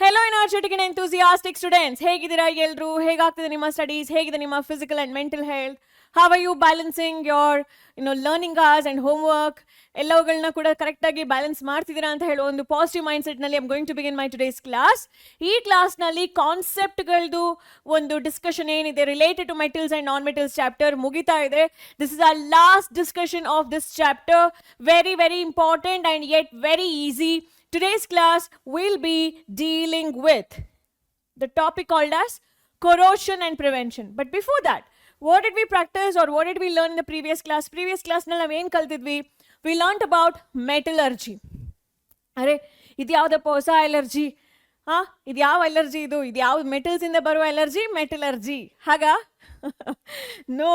Hello energetic and enthusiastic students. ಹೇಗಿದ್ದೀರಾ ಎಲ್ಲರೂ? ಹೇಗಾಗ್ತಿದೆ ನಿಮ್ಮ ಸ್ಟಡೀಸ್? ಹೇಗಿದೆ ನಿಮ್ಮ physical and mental health? How are you balancing your learning hours and homework? ಎಲ್ಲವುಗಳನ್ನ ಕೂಡ correct ಆಗಿ ಬ್ಯಾಲೆನ್ಸ್ ಮಾಡ್ತಿದ್ದೀರಾ ಅಂತ ಹೇಳೋ ಒಂದು ಪಾಸಿಟಿವ್ ಮೈಂಡ್ ಸೆಟ್ ನಲ್ಲಿ I am going to begin my today's class. ಈ ಕ್ಲಾಸ್ ನಲ್ಲಿ ಕಾನ್ಸೆಪ್ಟ್ ಗಳದು ಒಂದು ಡಿಸ್ಕಷನ್ ಏನಿದೆ related to metals and non metals chapter ಮುಗಿತಾ ಇದೆ. This is our last discussion of this chapter. Very very important and yet very easy. Today's class will be dealing with the topic called as corrosion and prevention. But before that, what did we practice or what did we learn in the previous class? Previous class nalla main kaltidvi. We learned about metallurgy. Are idu yavudappa hosa allergy? Idu yav allergy idu? Idu yav metals inda baruva allergy? Metallurgy. Haga? No.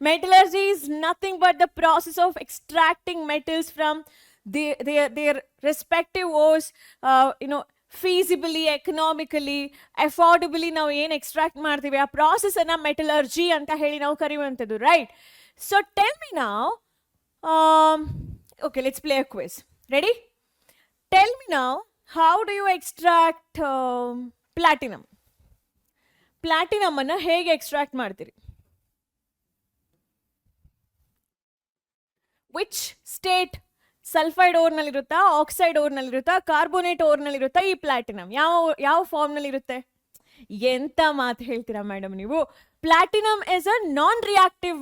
Metallurgy is nothing but the process of extracting metals from their respective ores, feasibly, economically, affordably ನಾವು ಏನು extract ಮಾಡ್ತೀವಿ ಆ process ಅನ್ನ metallurgy ಅಂತ ಹೇಳಿ ನಾವು ಕರೆಯುವಂಥದ್ದು, right? So tell me now, okay, let's play a quiz. Ready? Tell me now, how do you extract platinum? Platinum ಅನ್ನ ಹೇಗೆ ಎಕ್ಸ್ಟ್ರಾಕ್ಟ್ ಮಾಡ್ತೀರಿ? Which state ಸಲ್ಫೈಡ್ ಓರ್ನಲ್ಲಿರುತ್ತಾ, ಆಕ್ಸೈಡ್ ಓರ್ನಲ್ಲಿರುತ್ತಾ, ಕಾರ್ಬೋನೇಟ್ ಓರ್ನಲ್ಲಿರುತ್ತಾ ಈ ಪ್ಲಾಟಿನಮ್? ಯಾವ ಫಾರ್ಮ್ನಲ್ಲಿರುತ್ತೆ? ಎಂತ ಮಾತು ಹೇಳ್ತೀರಾ ಮೇಡಮ್ ನೀವು? Platinum is a non reactive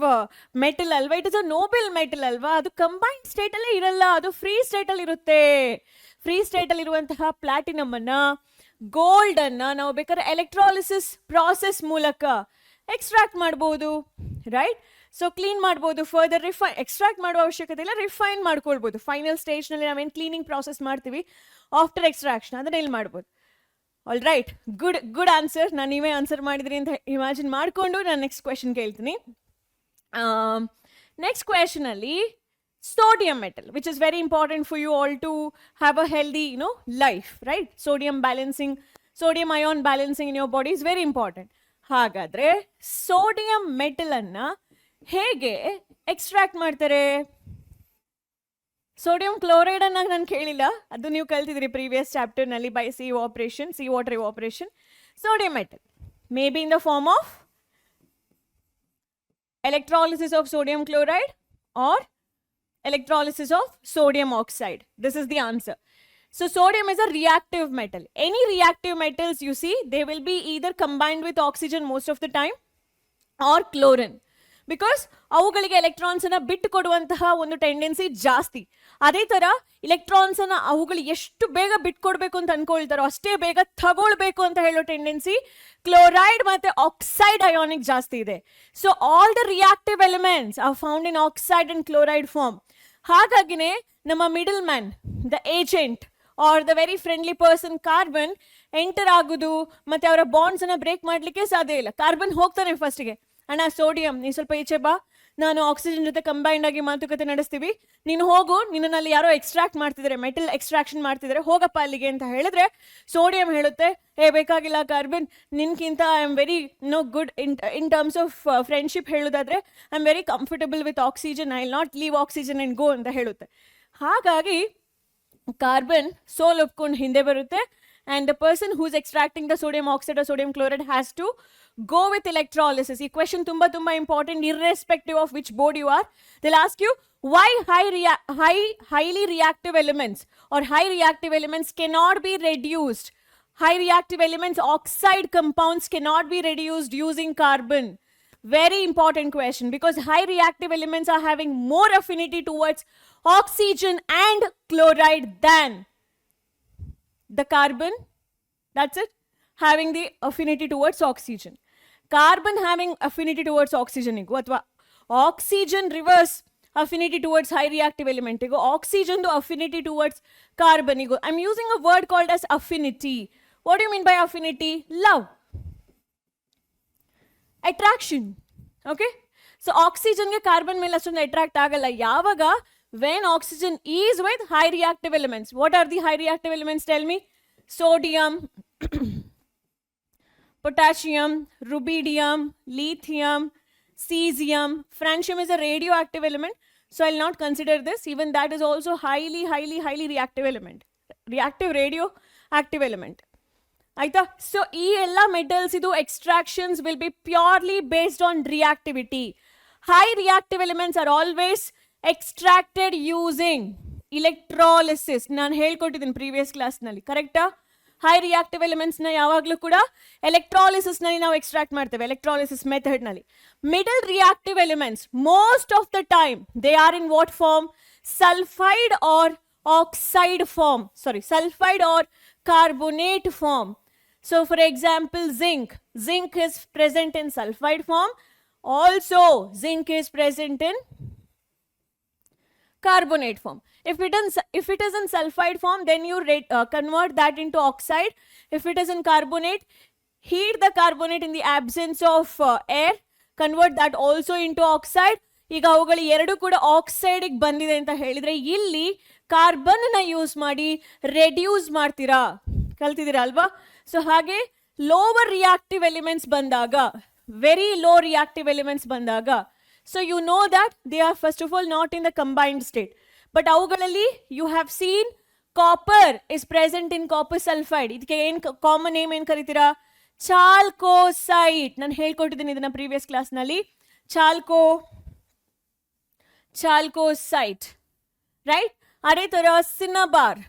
metal ಅಲ್ವಾ? It is a noble metal ಅಲ್ವಾ? ಅದು ಕಂಬೈನ್ಡ್ ಸ್ಟೇಟ್ ಅಲ್ಲೇ ಇರಲ್ಲ, ಅದು ಫ್ರೀ ಸ್ಟೇಟ್ ಅಲ್ಲಿ ಇರುತ್ತೆ. ಫ್ರೀ ಸ್ಟೇಟ್ ಅಲ್ಲಿ ಇರುವಂತಹ ಪ್ಲಾಟಿನಮ್ ಅನ್ನ, ಗೋಲ್ಡ್ ಅನ್ನ ನಾವು ಬೇಕಾದ್ರೆ ಎಲೆಕ್ಟ್ರಾಲಿಸಿಸ್ ಪ್ರಾಸೆಸ್ ಮೂಲಕ ಎಕ್ಸ್ಟ್ರಾಕ್ಟ್ ಮಾಡಬಹುದು, ರೈಟ್? ಸೊ ಕ್ಲೀನ್ ಮಾಡ್ಬೋದು, ಫರ್ದರ್ ಎಕ್ಸ್ಟ್ರಾಕ್ಟ್ ಮಾಡುವ ಅವಶ್ಯಕತೆ ಇಲ್ಲ, ರಿಫೈನ್ ಮಾಡ್ಕೊಳ್ಬೋದು. ಫೈನಲ್ ಸ್ಟೇಜ್ನಲ್ಲಿ ನಾವೇನು ಕ್ಲೀನಿಂಗ್ ಪ್ರಾಸೆಸ್ ಮಾಡ್ತೀವಿ ಆಫ್ಟರ್ ಎಕ್ಸ್ಟ್ರಾಕ್ಷನ್, ಅದನ್ನ ಇಲ್ಲಿ ಮಾಡ್ಬೋದು. All right, good answer. ನಾನು ನೀವೇ ಆನ್ಸರ್ ಮಾಡಿದ್ರಿ ಅಂತ ಇಮ್ಯಾಜಿನ್ ಮಾಡಿಕೊಂಡು ನಾನು ನೆಕ್ಸ್ಟ್ ಕ್ವೆಶನ್ ಕೇಳ್ತೀನಿ. ನೆಕ್ಸ್ಟ್ ಕ್ವೆಶನ್ ಅಲ್ಲಿ sodium metal, which is very important for you all to have a healthy life, right? Sodium balancing, sodium ion balancing in your body is very important. ಹಾಗಾದ್ರೆ sodium metal ಅನ್ನ ಹೇಗೆ extract ಮಾಡ್ತಾರೆ? Sodium chloride ಅನ್ನ ನಾನು ಕೇಳಿಲ್ಲ, ಅದು ನೀವು ಕಲ್ತಿದ್ರಿ ಪ್ರೀವಿಯಸ್ ಚಾಪ್ಟರ್ ನಲ್ಲಿ by sea water evaporation. Sodium metal may be in the form of electrolysis of sodium chloride or electrolysis of sodium oxide. This is the answer. So sodium is a reactive metal. Any reactive metals you see, they will be either combined with oxygen most of the time or chlorine. Because ಅವುಗಳಿಗೆ electrons ಅನ್ನ ಬಿಟ್ಟು ಕೊಡುವಂತಹ ಒಂದು tendency ಜಾಸ್ತಿ. ಅದೇ ತರ electrons ಅನ್ನ ಅವುಗಳು ಎಷ್ಟು ಬೇಗ ಬಿಟ್ಕೊಡ್ಬೇಕು ಅಂತ ಅನ್ಕೊಳ್ತಾರೋ ಅಷ್ಟೇ ಬೇಗ ತಗೊಳ್ಬೇಕು ಅಂತ ಹೇಳೋ ಟೆಂಡೆನ್ಸಿ ಕ್ಲೋರೈಡ್ ಮತ್ತೆ ಆಕ್ಸೈಡ್ ಅಯಾನಿಕ್ ಜಾಸ್ತಿ ಇದೆ. So all the reactive elements are found in oxide and chloride form. ಹಾಗಾಗಿನೇ ನಮ್ಮ middle man, the agent are the very friendly person carbon enter ಆಗುದು ಮತ್ತೆ ಅವರ ಬಾಂಡ್ಸ್ ಅನ್ನ ಬ್ರೇಕ್ ಮಾಡ್ಲಿಕ್ಕೆ ಸಾಧ್ಯ ಇಲ್ಲ. ಕಾರ್ಬನ್ ಹೋಗ್ತಾನೆ ಫಸ್ಟ್ಗೆ, ಅಣ್ಣ ಸೋಡಿಯಂ ನೀ ಸ್ವಲ್ಪ ಈಚೆ ಬಾ, ನಾನು ಆಕ್ಸಿಜನ್ ಜೊತೆ ಕಂಬೈಂಡ್ ಆಗಿ ಮಾತುಕತೆ ನಡೆಸ್ತೀವಿ, ನೀನು ಹೋಗು, ನಿನ್ನಲ್ಲಿ ಯಾರೋ ಎಕ್ಸ್ಟ್ರಾಕ್ಟ್ ಮಾಡ್ತಿದ್ದಾರೆ, ಮೆಟಲ್ ಎಕ್ಸ್ಟ್ರಾಕ್ಷನ್ ಮಾಡ್ತಿದ್ದಾರೆ, ಹೋಗಪ್ಪ ಅಲ್ಲಿಗೆ ಅಂತ ಹೇಳಿದ್ರೆ ಸೋಡಿಯಂ ಹೇಳುತ್ತೆ, ಬೇಕಾಗಿಲ್ಲ ಕಾರ್ಬನ್, ನಿನ್ಕಿಂತ I am very good in terms of friendship ಹೇಳೋದಾದ್ರೆ I am very comfortable with oxygen, I will not leave oxygen and go ಅಂತ ಹೇಳುತ್ತೆ. ಹಾಗಾಗಿ ಕಾರ್ಬನ್ ಸೋಲ್ ಒಪ್ಕೊಂಡು ಹಿಂದೆ ಬರುತ್ತೆ. And the person who's extracting the sodium oxide or sodium chloride has to go with electrolysis. This question tumba important irrespective of which board you are. They'll ask you why highly reactive elements or high reactive elements cannot be reduced. High reactive elements, oxide compounds cannot be reduced using carbon. Very important question, because high reactive elements are having more affinity towards oxygen and chloride than the carbon, that's it, having the affinity towards oxygen. Carbon having affinity towards oxygen igu athwa oxygen reverse affinity towards high reactive element igu, oxygen to affinity towards carbon igu. I'm using a word called as affinity. What do you mean by affinity? Love, attraction, okay? So oxygen ge carbon mele astondu attract agalla yavaga when oxygen is with high reactive elements. What are the high reactive elements? Tell me. Sodium, potassium, rubidium, lithium, cesium. Francium is a radioactive element, so I'll not consider this. Even that is also highly reactive element. Reactive radioactive element. ಆಯ್ತಾ? So ಈ ಎಲ್ಲ metals ಇದು extractions will be purely based on reactivity. High reactive elements are always extracted using electrolysis. ನಾನು ಹೇಳ್ಕೊಟ್ಟಿದ್ದೀನಿ previous ಕ್ಲಾಸ್ನಲ್ಲಿ, ಕರೆಕ್ಟಾ? High reactive elements ನ ಯಾವಾಗಲೂ ಕೂಡ ಎಲೆಕ್ಟ್ರಾಲಿಸಿಸ್ ನಲ್ಲಿ ನಾವು ಎಕ್ಸ್ಟ್ರಾಕ್ಟ್ ಮಾಡ್ತೇವೆ, ಎಲೆಕ್ಟ್ರಾಲಿಸಿಸ್ ಮೆಥಡ್ ನಲ್ಲಿ. Middle reactive elements most of the time they are in what form? Sulphide or oxide form, sorry, sulfide or carbonate form. So for example, zinc is present in sulfide form. Also zinc is present in carbonate form. If it is in sulfide form, then you convert that into oxide. If it is in carbonate, heat the carbonate in the absence of air, convert that also into oxide. ಈಗ ಅವುಗಳು ಎರಡು ಕೂಡ oxide ಬಂದಿದೆ ಅಂತ ಹೇಳಿದ್ರೆ ಇಲ್ಲಿ carbon ನ use ಮಾಡಿ ರೆಡ್ಯೂಸ್ ಮಾಡ್ತೀರಾ, ಕಲ್ತಿದ್ದೀರಾ ಅಲ್ವಾ? ಸೊ ಹಾಗೆ ಲೋವರ್ ರಿಯಾಕ್ಟಿವ್ ಎಲಿಮೆಂಟ್ಸ್ ಬಂದಾಗ, ವೆರಿ ಲೋ ರಿಯಾಕ್ಟಿವ್ ಎಲಿಮೆಂಟ್ಸ್ ಬಂದಾಗ, so you know that they are first of all not in the combined state. But ಅವುಗಳಲ್ಲಿ you have seen copper is present in copper sulphide. ಇದಕ್ಕೆ ಏನ್ common name ಏನ್ ಕರಿತೀರಾ? ಚಾಲ್ಕೋಸೈಟ್. ನಾನು ಹೇಳ್ಕೊಟ್ಟಿದ್ದೀನಿ ಇದನ್ನ previous class ನಲ್ಲಿ. Chalcocite, right? ಅದೇ ತರ ಸಿನ್ನಬಾರ್,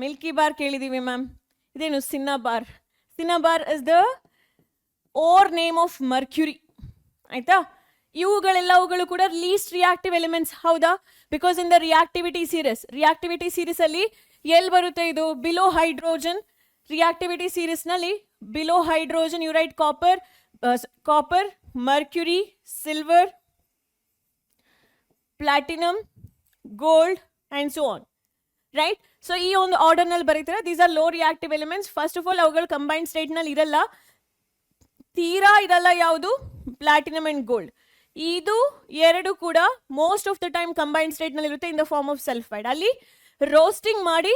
ಮಿಲ್ಕಿ ಬಾರ್ ಕೇಳಿದೀವಿ ಮ್ಯಾಮ್, ಇದೇನು cinnabar? Cinnabar is the ore name of mercury, ಆಯ್ತಾ? ಇವುಗಳೆಲ್ಲವುಗಳು ಕೂಡ ಲೀಸ್ಟ್ ರಿಯಾಕ್ಟಿವ್ ಎಲಿಮೆಂಟ್ಸ್, ಹೌದಾ? Because in the reactivity series ಅಲ್ಲಿ ಎಲ್ಲಿ ಬರುತ್ತೆ ಇದು? Below hydrogen. ರಿಯಾಕ್ಟಿವಿಟಿ ಸೀರೀಸ್ ನಲ್ಲಿ below hydrogen you write copper, mercury, silver, platinum, gold and so on, right? So ಈ ಒಂದು ಆರ್ಡರ್ ನಲ್ಲಿ ಬರೀತಾರೆ. These are low reactive elements. First of all ಅವುಗಳು ಕಂಬೈನ್ಡ್ ಸ್ಟೇಟ್ ನಲ್ಲಿ ಇರಲ್ಲ, ತೀರಾ ಇರಲ್ಲ. ಯಾವುದು? Platinum and gold. ಇದು ಎರಡು ಕೂಡ most of the time combined state ನಲ್ಲಿ ಇರುತ್ತೆ in the form of sulphide. ಅಲ್ಲಿ ರೋಸ್ಟಿಂಗ್ ಮಾಡಿ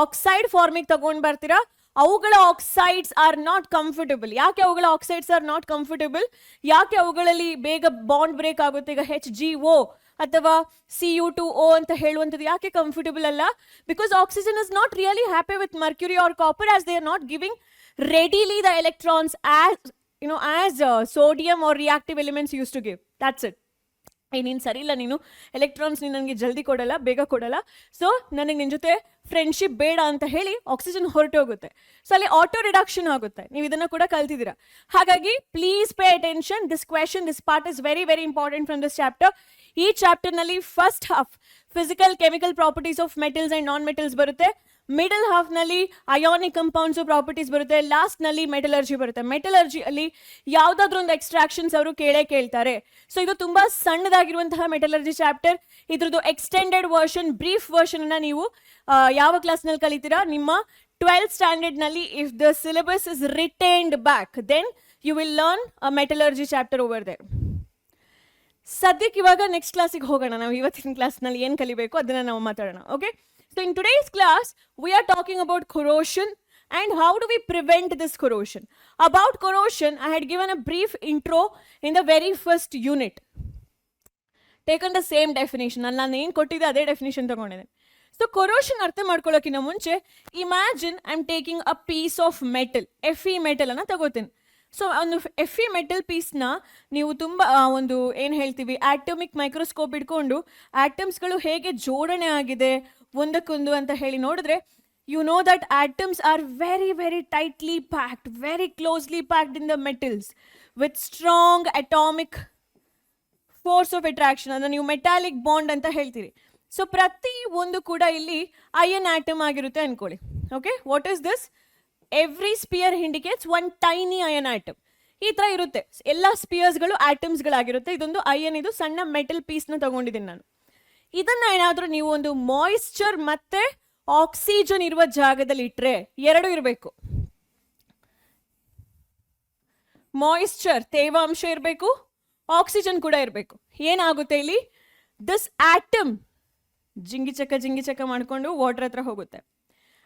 ಆಕ್ಸೈಡ್ ಫಾರ್ಮಿಗೆ ತಗೊಂಡ್ ಬರ್ತೀರಾ. ಅವುಗಳ ಆಕ್ಸೈಡ್ಸ್ ಆರ್ ನಾಟ್ ಕಂಫರ್ಟಬಲ್. ಯಾಕೆ ಅವುಗಳ ಆಕ್ಸೈಡ್ಸ್ ಆರ್ ನಾಟ್ ಕಂಫರ್ಟಬಲ್? ಯಾಕೆ ಅವುಗಳಲ್ಲಿ ಬೇಗ ಬಾಂಡ್ ಬ್ರೇಕ್ ಆಗುತ್ತೆ? ಈಗ HgO ಅಥವಾ Cu2O ಅಂತ ಹೇಳುವಂಥದ್ದು ಯಾಕೆ ಕಂಫರ್ಟಬಲ್ ಅಲ್ಲ? Because oxygen is not really happy with mercury or copper as they are not giving readily the electrons as sodium or reactive elements used to give. That's it. ನೀನು ಸರಿ ಇಲ್ಲ, ನೀನು electrons ನನಗೆ ಜಲ್ದಿ ಕೊಡಲ್ಲ, ಬೇಗ ಕೊಡಲ್ಲ, ಸೊ ನನಗೆ ನಿನ್ನ ಜೊತೆ ಫ್ರೆಂಡ್ಶಿಪ್ ಬೇಡ ಅಂತ ಹೇಳಿ ಆಕ್ಸಿಜನ್ ಹೊರಟೋಗುತ್ತೆ. ಸೊ ಅಲ್ಲಿ ಆಟೋ ರಿಡಕ್ಷನ್ ಆಗುತ್ತೆ. ನೀವು ಇದನ್ನು ಕೂಡ ಕಲ್ತಿದ್ದೀರಾ. ಹಾಗಾಗಿ please pay attention. This part is very very important from this chapter. ಈ ಚಾಪ್ಟರ್ ನಲ್ಲಿ first half physical chemical properties of metals and non metals ಬರುತ್ತೆ. ಮಿಡಲ್ ಹಾಫ್ ನಲ್ಲಿ ಅಯಾನಿಕ್ ಕಂಪೌಂಡ್ಸ್ ಪ್ರಾಪರ್ಟೀಸ್ ಬರುತ್ತೆ. ಲಾಸ್ಟ್ ನಲ್ಲಿ ಮೆಟಲರ್ಜಿ ಬರುತ್ತೆ. ಮೆಟಲರ್ಜಿ ಅಲ್ಲಿ ಯಾವ್ದಾದ್ರು ಒಂದು ಎಕ್ಸ್ಟ್ರಾಕ್ಷನ್ಸ್ ಅವರು ಕೇಳ್ತಾರೆ. ಸೊ ಇದು ತುಂಬಾ ಸಣ್ಣದಾಗಿರುವಂತಹ ಮೆಟಲರ್ಜಿ ಚಾಪ್ಟರ್. ಇದ್ರದ್ದು ಎಕ್ಸ್ಟೆಂಡೆಡ್ ವರ್ಷನ್, ಬ್ರೀಫ್ ವರ್ಷನ್ ಅನ್ನ ನೀವು ಯಾವ ಕ್ಲಾಸ್ ನಲ್ಲಿ ಕಲಿತೀರಾ? ನಿಮ್ಮ 12th ಸ್ಟ್ಯಾಂಡರ್ಡ್ ನಲ್ಲಿ. If the syllabus is retained back, then you will learn a metallurgy chapter over there. ಸದ್ಯಕ್ಕೆ ಇವಾಗ ನೆಕ್ಸ್ಟ್ ಕ್ಲಾಸಿಗೆ ಹೋಗೋಣ. ನಾವು ಇವತ್ತಿನ ಕ್ಲಾಸ್ನಲ್ಲಿ ಏನು ಕಲಿಬೇಕು ಅದನ್ನ ನಾವು ಮಾತಾಡೋಣ. Okay, so in today's class we are talking about corrosion and how do we prevent this corrosion. About corrosion I had given a brief intro in the very first unit, taken the same definition. ನಾನು ಏನು ಕೊಟ್ಟಿದ್ದೆ ಅದೇ definition ತಗೊಂಡಿದ್ದೇನೆ. So corrosion ಅರ್ಥ ಮಾಡ್ಕೊಳ್ಳೋಕ್ಕಿಂತ ಮುಂಚೆ imagine I am taking a piece of metal, Fe metal ಅನ್ನ ತಗೋತೀನಿ. ಸೊ ಒಂದು Fe ಮೆಟಲ್ ಪೀಸ್ನ ನೀವು ತುಂಬ ಒಂದು ಏನು ಹೇಳ್ತೀವಿ ಆಟಮಿಕ್ ಮೈಕ್ರೋಸ್ಕೋಪ್ ಇಟ್ಕೊಂಡು ಆಟಮ್ಸ್ಗಳು ಹೇಗೆ ಜೋಡಣೆ ಆಗಿದೆ ಒಂದಕ್ಕೊಂದು ಅಂತ ಹೇಳಿ ನೋಡಿದ್ರೆ, you know that atoms are very very tightly packed, very closely packed in the metals with strong atomic force of attraction. ಅದನ್ನು ನೀವು ಮೆಟಾಲಿಕ್ ಬಾಂಡ್ ಅಂತ ಹೇಳ್ತೀರಿ. ಸೊ ಪ್ರತಿ ಒಂದು ಕೂಡ ಇಲ್ಲಿ ಅಯನ್ ಆಟಮ್ ಆಗಿರುತ್ತೆ ಅನ್ಕೊಳ್ಳಿ. Okay, what is this? Every sphere indicates one tiny iron atom. ಈ ಥರ ಇರುತ್ತೆ. ಎಲ್ಲ ಸ್ಪಿಯರ್ಸ್ಗಳು ಆಟಮ್ಸ್ಗಳಾಗಿರುತ್ತೆ. ಇದೊಂದು ಅಯನ್, ಇದು ಸಣ್ಣ ಮೆಟಲ್ ಪೀಸ್ನ ತಗೊಂಡಿದ್ದೀನಿ ನಾನು. ಇದನ್ನ ಏನಾದರೂ ನೀವು ಒಂದು ಮಾಯಿಶ್ಚರ್ ಮತ್ತೆ ಆಕ್ಸಿಜನ್ ಇರುವ ಜಾಗದಲ್ಲಿ ಇಟ್ಟರೆ, ಎರಡು ಇರಬೇಕು. ಮಾಯಿಶ್ಚರ್ ತೇವಾಂಶ ಇರಬೇಕು, ಆಕ್ಸಿಜನ್ ಕೂಡ ಇರಬೇಕು. ಏನಾಗುತ್ತೆ ಇಲ್ಲಿ? ದಿಸ್ ಆಟಮ್ ಜಿಂಗಿ ಚಕ ಮಾಡಿಕೊಂಡು ವಾಟರ್ ಹತ್ರ ಹೋಗುತ್ತೆ.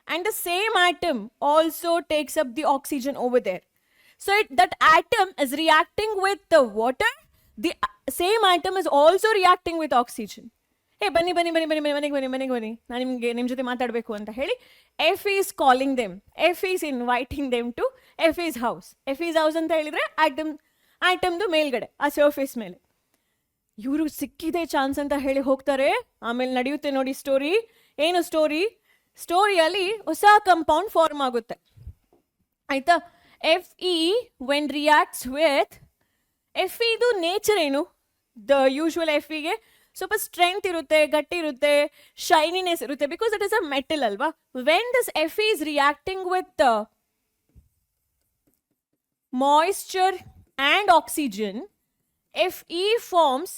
And the same atom also takes up the oxygen over there. So that atom is reacting with the water. The same atom is also reacting with oxygen. ಹೇ ಬನ್ನಿ ಬನ್ನಿ ಬನ್ನಿ ಬನ್ನಿ ಮನೆಗೆ ಬನ್ನಿ ಮನೆಗೆ ಬನ್ನಿ, ನಾನು ನಿಮ್ಮ ಜೊತೆ ಮಾತಾಡಬೇಕು ಅಂತ ಹೇಳಿ F is calling them, F is inviting them to F's house. F's house ಅಂತ ಹೇಳಿದ್ರೆ ಆಟಮ್ದು ಮೇಲ್ಗಡೆ ಆ ಸರ್ಫೇಸ್ ಮೇಲೆ. ಇವರು ಸಿಕ್ಕಿದೆ ಚಾನ್ಸ್ ಅಂತ ಹೇಳಿ ಹೋಗ್ತಾರೆ. ಆಮೇಲೆ ನಡೆಯುತ್ತೆ ನೋಡಿ ಸ್ಟೋರಿ. ಏನು ಸ್ಟೋರಿಯಲ್ಲಿ ಹೊಸ ಕಂಪೌಂಡ್ ಫಾರ್ಮ್ ಆಗುತ್ತೆ ಆಯ್ತಾ. F E when reacts with F ಇದು ನೇಚರ್ ಏನು, ದ ಯೂಶುವಲ್ ಎಫ್ ಇಗೆ ಸ್ವಲ್ಪ ಸ್ಟ್ರೆಂತ್ ಇರುತ್ತೆ, ಗಟ್ಟಿ ಇರುತ್ತೆ, ಶೈನಿನೆಸ್ ಇರುತ್ತೆ, because it is a metal ಅಲ್ವಾ. When this F is reacting with moisture and oxygen, Fe forms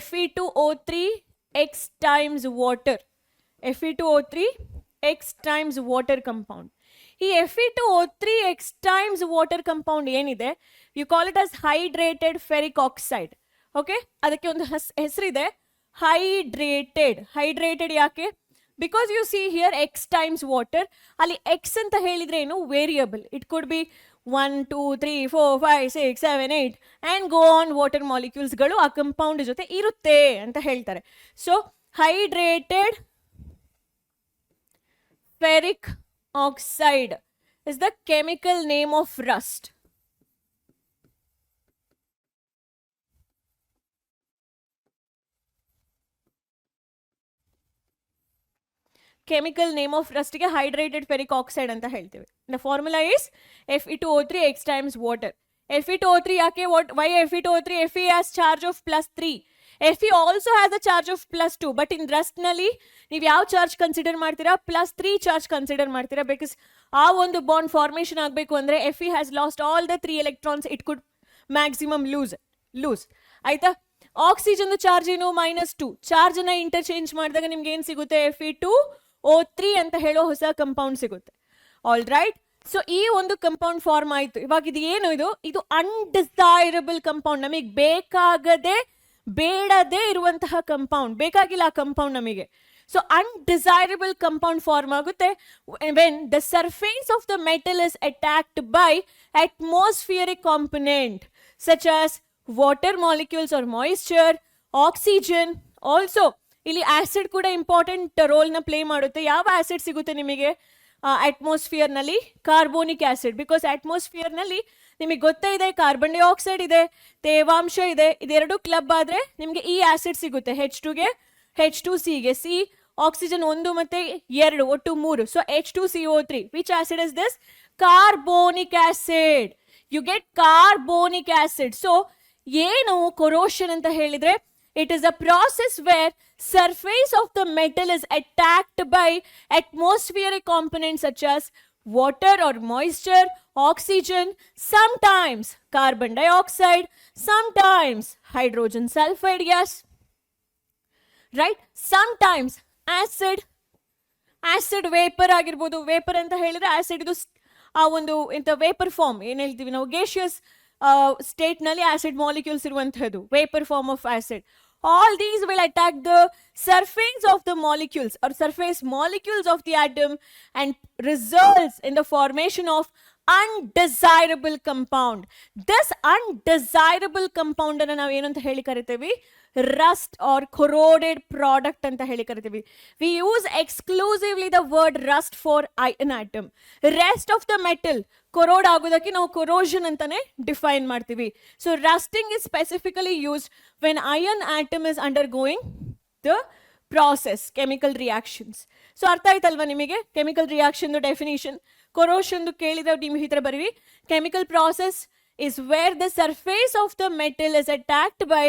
Fe2O3 X times water. Fe2O3 X times water compound. ಈ Fe2O3 X times water compound ಏನಿದೆ, you call it as hydrated ferric oxide. Okay, ಅದಕ್ಕೆ ಒಂದು ಹೆಸರಿದೆ, hydrated. ಯಾಕೆ? Because you see here x times water. ಅಲ್ಲಿ x ಅಂತ ಹೇಳಿದ್ರೆ ಏನು, variable. It could be 1 2 3 4 5 6 7 8 and go on water ಮಾಲಿಕ್ಯೂಲ್ಸ್ಗಳು ಆ ಕಂಪೌಂಡ್ ಜೊತೆ ಇರುತ್ತೆ ಅಂತ ಹೇಳ್ತಾರೆ. So hydrated ferric oxide is the chemical name of rust. Chemical name of ರಸ್ಟ್ಗೆ ಹೈಡ್ರೇಟೆಡ್ ಫೆರಿಕ್ ಆಕ್ಸೈಡ್ ಅಂತ ಹೇಳ್ತೀವಿ. The formula is Fe2O3 X times water. Fe2O3 ಯಾಕೆ, why Fe2O3? Fe has charge of +3. Fe also has a charge of +2, but in Rust ನಲ್ಲಿ ನೀವು ಯಾವ charge consider ಮಾಡ್ತೀರಾ, +3 charge consider ಮಾಡ್ತೀರಾ. Because ಆ ಒಂದು ಬಾಂಡ್ ಫಾರ್ಮೇಶನ್ ಆಗಬೇಕು ಅಂದ್ರೆ Fe has lost all the 3 electrons, it could maximum lose ಆಯ್ತಾ. ಆಕ್ಸಿಜನ್ ಚಾರ್ಜ್ ಏನು, -2. ಚಾರ್ಜ್ ಅನ್ನ ಇಂಟರ್ಚೇಂಜ್ ಮಾಡಿದಾಗ ನಿಮ್ಗೆ ಏನ್ ಸಿಗುತ್ತೆ, Fe2O3 ಅಂತ ಹೇಳೋ ಹೊಸ ಕಂಪೌಂಡ್ ಸಿಗುತ್ತೆ. All right. ಸೊ ಈ ಒಂದು ಕಂಪೌಂಡ್ ಫಾರ್ಮ್ ಆಯ್ತು. ಇವಾಗ ಇದು ಏನು, ಇದು ಅನ್ಡಿಸೈರಬಲ್ ಕಂಪೌಂಡ್. ನಮಗೆ ಬೇಡದೇ ಇರುವಂತಹ ಕಂಪೌಂಡ್, ಬೇಕಾಗಿಲ್ಲ ಆ ಕಂಪೌಂಡ್ ನಮಗೆ. ಸೊ ಅನ್ಡಿಸೈರಬಲ್ ಕಂಪೌಂಡ್ ಫಾರ್ಮ್ ಆಗುತ್ತೆ when the surface of the metal is attacked by atmospheric component such as water molecules or moisture, oxygen. Also ಇಲ್ಲಿ ಆಸಿಡ್ ಕೂಡ ಇಂಪಾರ್ಟೆಂಟ್ ರೋಲ್ ನ ಪ್ಲೇ ಮಾಡುತ್ತೆ. ಯಾವ ಆಸಿಡ್ ಸಿಗುತ್ತೆ ನಿಮಗೆ ಅಟ್ಮಾಸ್ಫಿಯರ್ ನಲ್ಲಿ? Carbonic acid. ಬಿಕಾಸ್ ಅಟ್ಮಾಸ್ಫಿಯರ್ ನಲ್ಲಿ ನಿಮಗೆ ಗೊತ್ತೇ ಇದೆ, ಕಾರ್ಬನ್ ಡೈಆಕ್ಸೈಡ್ ಇದೆ, ತೇವಾಂಶ ಇದೆ, ಇದೆರಡು ಕ್ಲಬ್ ಆದ್ರೆ ನಿಮಗೆ ಈ ಆಸಿಡ್ ಸಿಗುತ್ತೆ. H2ಗೆ H2Cಗೆ ಸಿ, ಆಕ್ಸಿಜನ್ 1 ಮತ್ತೆ 2 ಒಟ್ಟು 3. So H2CO3. Which acid is this? Carbonic acid. You get carbonic acid. So ಏನು ಕೊರೋಷನ್ ಅಂತ ಹೇಳಿದ್ರೆ, it is a process where surface of the metal is attacked by atmospheric components such as water or moisture, oxygen, sometimes carbon dioxide, sometimes hydrogen sulfide gas, right? Sometimes acid vapor ಆಗಿರ್ಬೋದು. Vapour ಅಂತ ಹೇಳಿದ್ರೆ acid ಇದು ಆ ಒಂದು ಇಂಥ vapour form ಏನು ಹೇಳ್ತೀವಿ ನಾವು, ಗೇಷಿಯಸ್ ಸ್ಟೇಟ್ ನಲ್ಲಿ ಆಸಿಡ್ ಮಾಲಿಕ್ಯೂಲ್ಸ್ ಇರುವಂತಹದ್ದು, vapour form of acid. All these will attack the surface of the molecules or surface molecules of the atom and results in the formation of undesirable compound. This undesirable compound ಅನ್ನು ನಾವು ಏನಂತ ಹೇಳಿ ಕರಿತೀವಿ? Rust R corroded product ಅಂತ ಹೇಳಿ ಕರಿತೀವಿ. We use exclusively the word rust for an atom. Rest of the metal corrode ಆಗೋದಕ್ಕೆ ನಾವು corrosion ಅಂತಾನೆ ಡಿಫೈನ್ ಮಾಡ್ತೀವಿ. So rusting is specifically used when iron atom is undergoing the process, chemical reactions. So ಅರ್ಥ ಆಯ್ತಲ್ವಾ ನಿಮಗೆ chemical reaction definition? Corrosion ಕೇಳಿದ್ರೆ ನೀವು ಈ ತರ ಬರೀರಿ, chemical process is where the surface of the metal is attacked by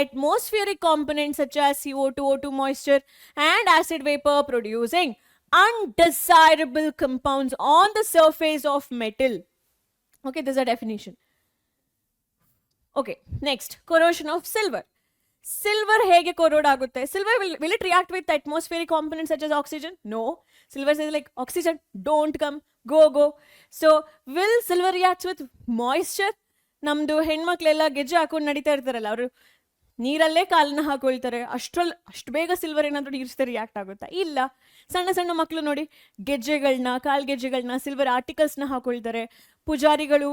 atmospheric components such as CO2, O2 moisture and acid vapor producing undesirable compounds on the surface of metal. Okay, this is a definition. Okay, next, corrosion of silver. Silver ಹೇಗೆ corrode ಆಗುತ್ತೆ? Silver will it react with atmospheric components such as oxygen? No. Silver says like oxygen, don't come, go. So will silver react with moisture? ನಮ್ದು ಹೆಣ್ಮಕ್ಳೆಲ್ಲ ಗೆಜ್ಜೆ ಹಾಕೊಂಡು ನಡೀತಾ ಇರ್ತಾರಲ್ಲ, ಅವರು ನೀರಲ್ಲೇ ಕಾಲನ್ನ ಹಾಕೊಳ್ತಾರೆ. ಅಷ್ಟು ಬೇಗ ಸಿಲ್ವರ್ ಏನಾದರೂ ನೀರಿಸಿದ್ರೆ ರಿಯಾಕ್ಟ್ ಆಗುತ್ತಾ? ಇಲ್ಲ. ಸಣ್ಣ ಸಣ್ಣ ಮಕ್ಕಳು ನೋಡಿ, ಗೆಜ್ಜೆಗಳನ್ನ, ಕಾಲ್ಗೆಜ್ಜೆಗಳನ್ನ, ಸಿಲ್ವರ್ ಆರ್ಟಿಕಲ್ಸ್ನ ಹಾಕೊಳ್ತಾರೆ. ಪೂಜಾರಿಗಳು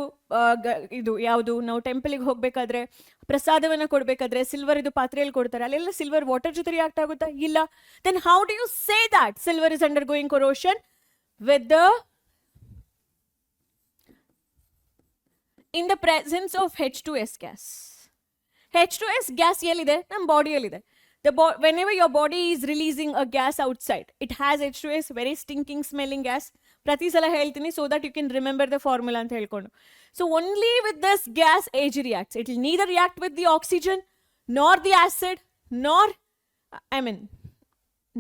ಇದು ಯಾವುದು, ನಾವು ಟೆಂಪಲ್ಗೆ ಹೋಗ್ಬೇಕಾದ್ರೆ ಪ್ರಸಾದವನ್ನ ಕೊಡ್ಬೇಕಾದ್ರೆ ಸಿಲ್ವರ್ ಇದು ಪಾತ್ರೆಯಲ್ಲಿ ಕೊಡ್ತಾರೆ, ಅಲ್ಲೆಲ್ಲ ಸಿಲ್ವರ್ ವಾಟರ್ ಜೊತೆ ರಿಯಾಕ್ಟ್ ಆಗುತ್ತಾ? ಇಲ್ಲ. Then how do you say that silver is undergoing corrosion? With the in the presence of H2S gas. H2S gas ಎಲ್ಲಿದೆ? ನಮ್ಮ ಬಾಡಿಯಲ್ಲಿದೆ. Whenever your body is releasing a gas outside, it has H2S, very stinking smelling gas. ಪ್ರತಿ ಸಲ ಹೇಳ್ತೀನಿ so that you can remember the formula ಅಂತ ಹೇಳ್ಕೊಂಡು. So only with this gas Ag reacts. It will neither react with the oxygen nor the acid nor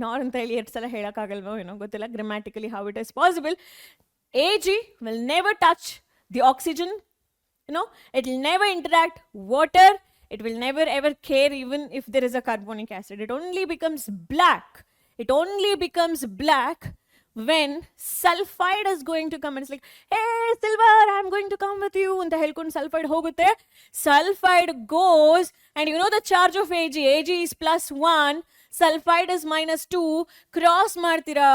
nor ಅಂತ ಹೇಳಿ ಎಷ್ಟು ಸಲ ಹೇಳಕ್ಕಾಗಲ್ವೋ ಏನೋ ಗೊತ್ತಿಲ್ಲ, grammatically how it is possible. Ag will never touch the oxygen. It will never interact water. It will never ever care even if there is a carbonic acid. It only becomes black. It only becomes black when sulfide is going to come and it's like, hey silver, I'm going to come with you ಅಂತ ಹೇಳ್ಕೊಂಡು sulfide ಹೋಗುತ್ತೆ. Sulfide goes and you know the charge of Ag. Ag is +1, sulfide is -2. Cross ಮಾಡ್ತೀರಾ,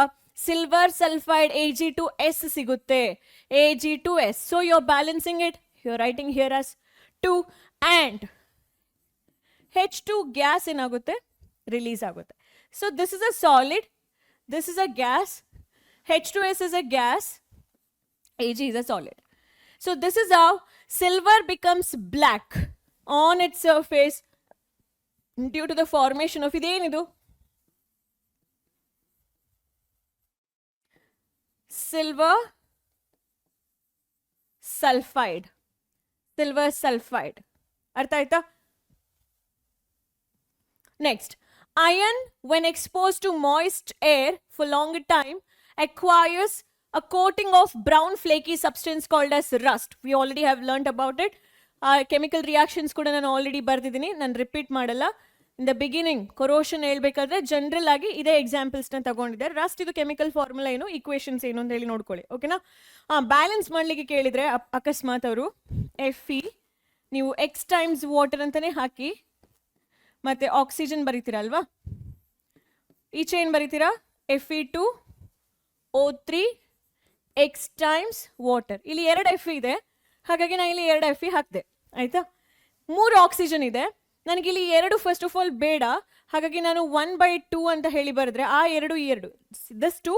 silver sulfide Ag2S ಸಿಗುತ್ತೆ. Ag2S. So you're balancing it. You're writing here as 2 and H2 gas ಏನಾಗುತ್ತೆ? Release ಆಗುತ್ತೆ. So this is a solid, this is a gas, H2S is a gas, Ag is a solid. So this is how silver becomes black on its surface due to the formation of ಇದೇನಿದು? Silver sulfide. Silver sulfide. ಅರ್ಥ ಆಯ್ತಾ? Next, iron when exposed to moist air for longer time acquires a coating of brown flaky substance called as rust. We already have learnt about it. Chemical reactions ಕೂಡ ನಾನು already ಬರ್ದಿದ್ದೀನಿ, ನಾನು repeat ಮಾಡಲ್ಲ. In the beginning corrosion ಹೇಳ್ಬೇಕಾದ್ರೆ general ಆಗಿ ಇದೇ ಎಕ್ಸಾಂಪಲ್ಸ್ನ ತಗೊಂಡಿದ್ದಾರೆ. Rust ಇದು chemical formula ಏನು, ಈಕ್ವೇಷನ್ಸ್ ಏನು ಅಂತ ಹೇಳಿ ನೋಡ್ಕೊಳ್ಳಿ. ಓಕೆನಾ? ಬ್ಯಾಲೆನ್ಸ್ ಮಾಡಲಿಕ್ಕೆ ಕೇಳಿದರೆ ಅಕಸ್ಮಾತ್ ಅವರು Fe ನೀವು X ಟೈಮ್ಸ್ ವಾಟರ್ ಅಂತಲೇ ಹಾಕಿ ಮತ್ತು ಆಕ್ಸಿಜನ್ ಬರೀತೀರಾ ಈಚೆ ಏನು ಬರೀತೀರಾ? Fe2O3 X times water. ಇಲ್ಲಿ 2 Fe ಇದೆ, ಹಾಗಾಗಿ ನಾನು ಇಲ್ಲಿ 2 Fe ಹಾಕಿದೆ. ಆಯಿತಾ? 3 ಆಕ್ಸಿಜನ್ ಇದೆ, ನನಗಿಲ್ಲಿ 2 ಫಸ್ಟ್ ಆಫ್ ಆಲ್ ಬೇಡ, ಹಾಗಾಗಿ ನಾನು 1/2 ಅಂತ ಹೇಳಿ ಬರೆದ್ರೆ ಆ 2 ದಿಸ್ 2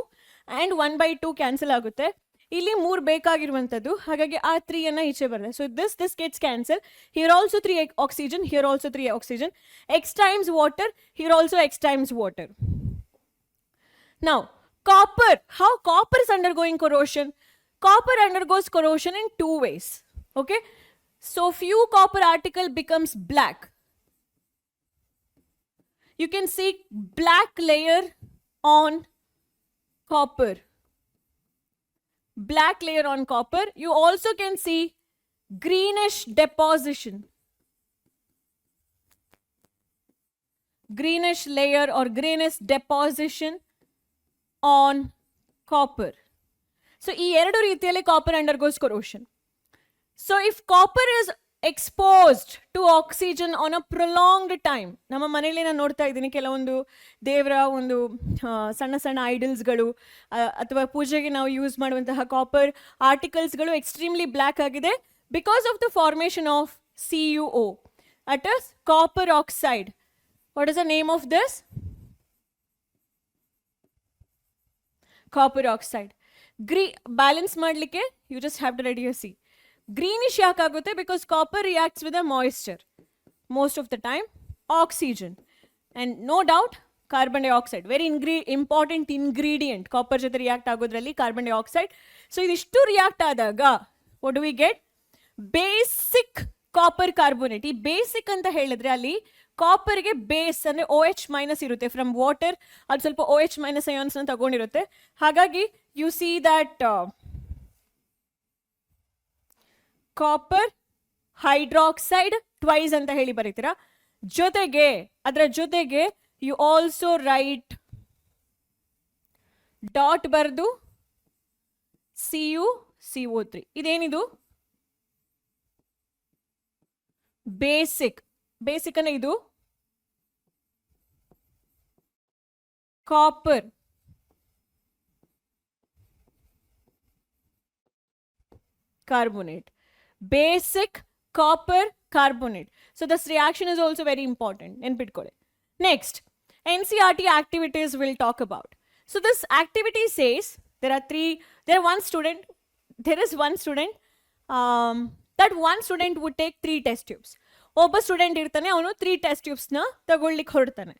ಆ್ಯಂಡ್ 1/2 ಕ್ಯಾನ್ಸಲ್ ಆಗುತ್ತೆ. ಇಲ್ಲಿ 3 ಬೇಕಾಗಿರುವಂಥದ್ದು, ಹಾಗಾಗಿ ಆ 3 ಈಚೆ ಬರುತ್ತೆ. So this gets cancel. Here also 3 oxygen, here also 3 oxygen. X times water, here also X times water. Now copper, how copper is undergoing corrosion? Copper undergoes corrosion in 2 ways. Okay, so few copper article becomes black. You can see black layer on copper. Black layer on copper. You also can see greenish deposition. Greenish layer or greenish deposition on copper. So ಈ 2 ರೀತಿಯಲ್ಲಿ copper undergoes corrosion. So if copper is exposed to oxygen on a prolonged time, ನಮ್ಮ ಮನೆಯಲ್ಲಿ ನಾನು ನೋಡ್ತಾ ಇದ್ದೀನಿ ಕೆಲವೊಂದು ದೇವರ ಒಂದು ಸಣ್ಣ ಸಣ್ಣ ಐಡಲ್ಸ್ಗಳು ಅಥವಾ ಪೂಜೆಗೆ ನಾವು ಯೂಸ್ ಮಾಡುವಂತಹ ಕಾಪರ್ ಆರ್ಟಿಕಲ್ಸ್ಗಳು ಎಕ್ಸ್ಟ್ರೀಮ್ಲಿ ಬ್ಲ್ಯಾಕ್ ಆಗಿದೆ because of the formation of CuO. That is copper oxide. What is the name of this? Copper oxide. Balance ಮಾಡಲಿಕ್ಕೆ you just have to write your C. Greenish ಯಾಕಾಗುತ್ತೆ? because copper reacts with the moisture most of the time, oxygen and no doubt carbon dioxide, very important ingredient copper ಜೊತೆ react ಆಗೋದ್ರಲ್ಲಿ carbon dioxide. so ಇದಿಷ್ಟು react ಆದಾಗ what do we get? basic copper carbonate. ಈ basic ಅಂತ ಹೇಳಿದ್ರೆ ಅಲ್ಲಿ ಕಾಪರ್ಗೆ base ಅಂದರೆ OH- ಇರುತ್ತೆ from water, ಅದು ಸ್ವಲ್ಪ OH- ಅಯಾನ್ಸ್ನ ತಗೊಂಡಿರುತ್ತೆ. ಹಾಗಾಗಿ U see that copper hydroxide twice ಅಂತ ಹೇಳಿ ಬರೀತೀರಾ. ಜೊತೆಗೆ ಅದರ ಜೊತೆಗೆ ಯು ಆಲ್ಸೋ ರೈಟ್ ಡಾಟ್ ಬರೆದು CuCO3. ಇದೇನಿದು? ಬೇಸಿಕ್. ಬೇಸಿಕ್ ಅಂದ್ರೆ ಇದು copper carbonate, basic copper carbonate. So this reaction is also very important in Pitcore. Next, NCERT activities we'll talk about. So this activity says there is one student, that one student would take 3 test tubes. ಒಬ್ಬ student ಇರ್ತಾನೆ, ಅವನು 3 test ಟ್ಯೂಬ್ಸ್ನ ತಗೊಳ್ಳಿಕ್ಕೆ ಹೊರಡ್ತಾನೆ.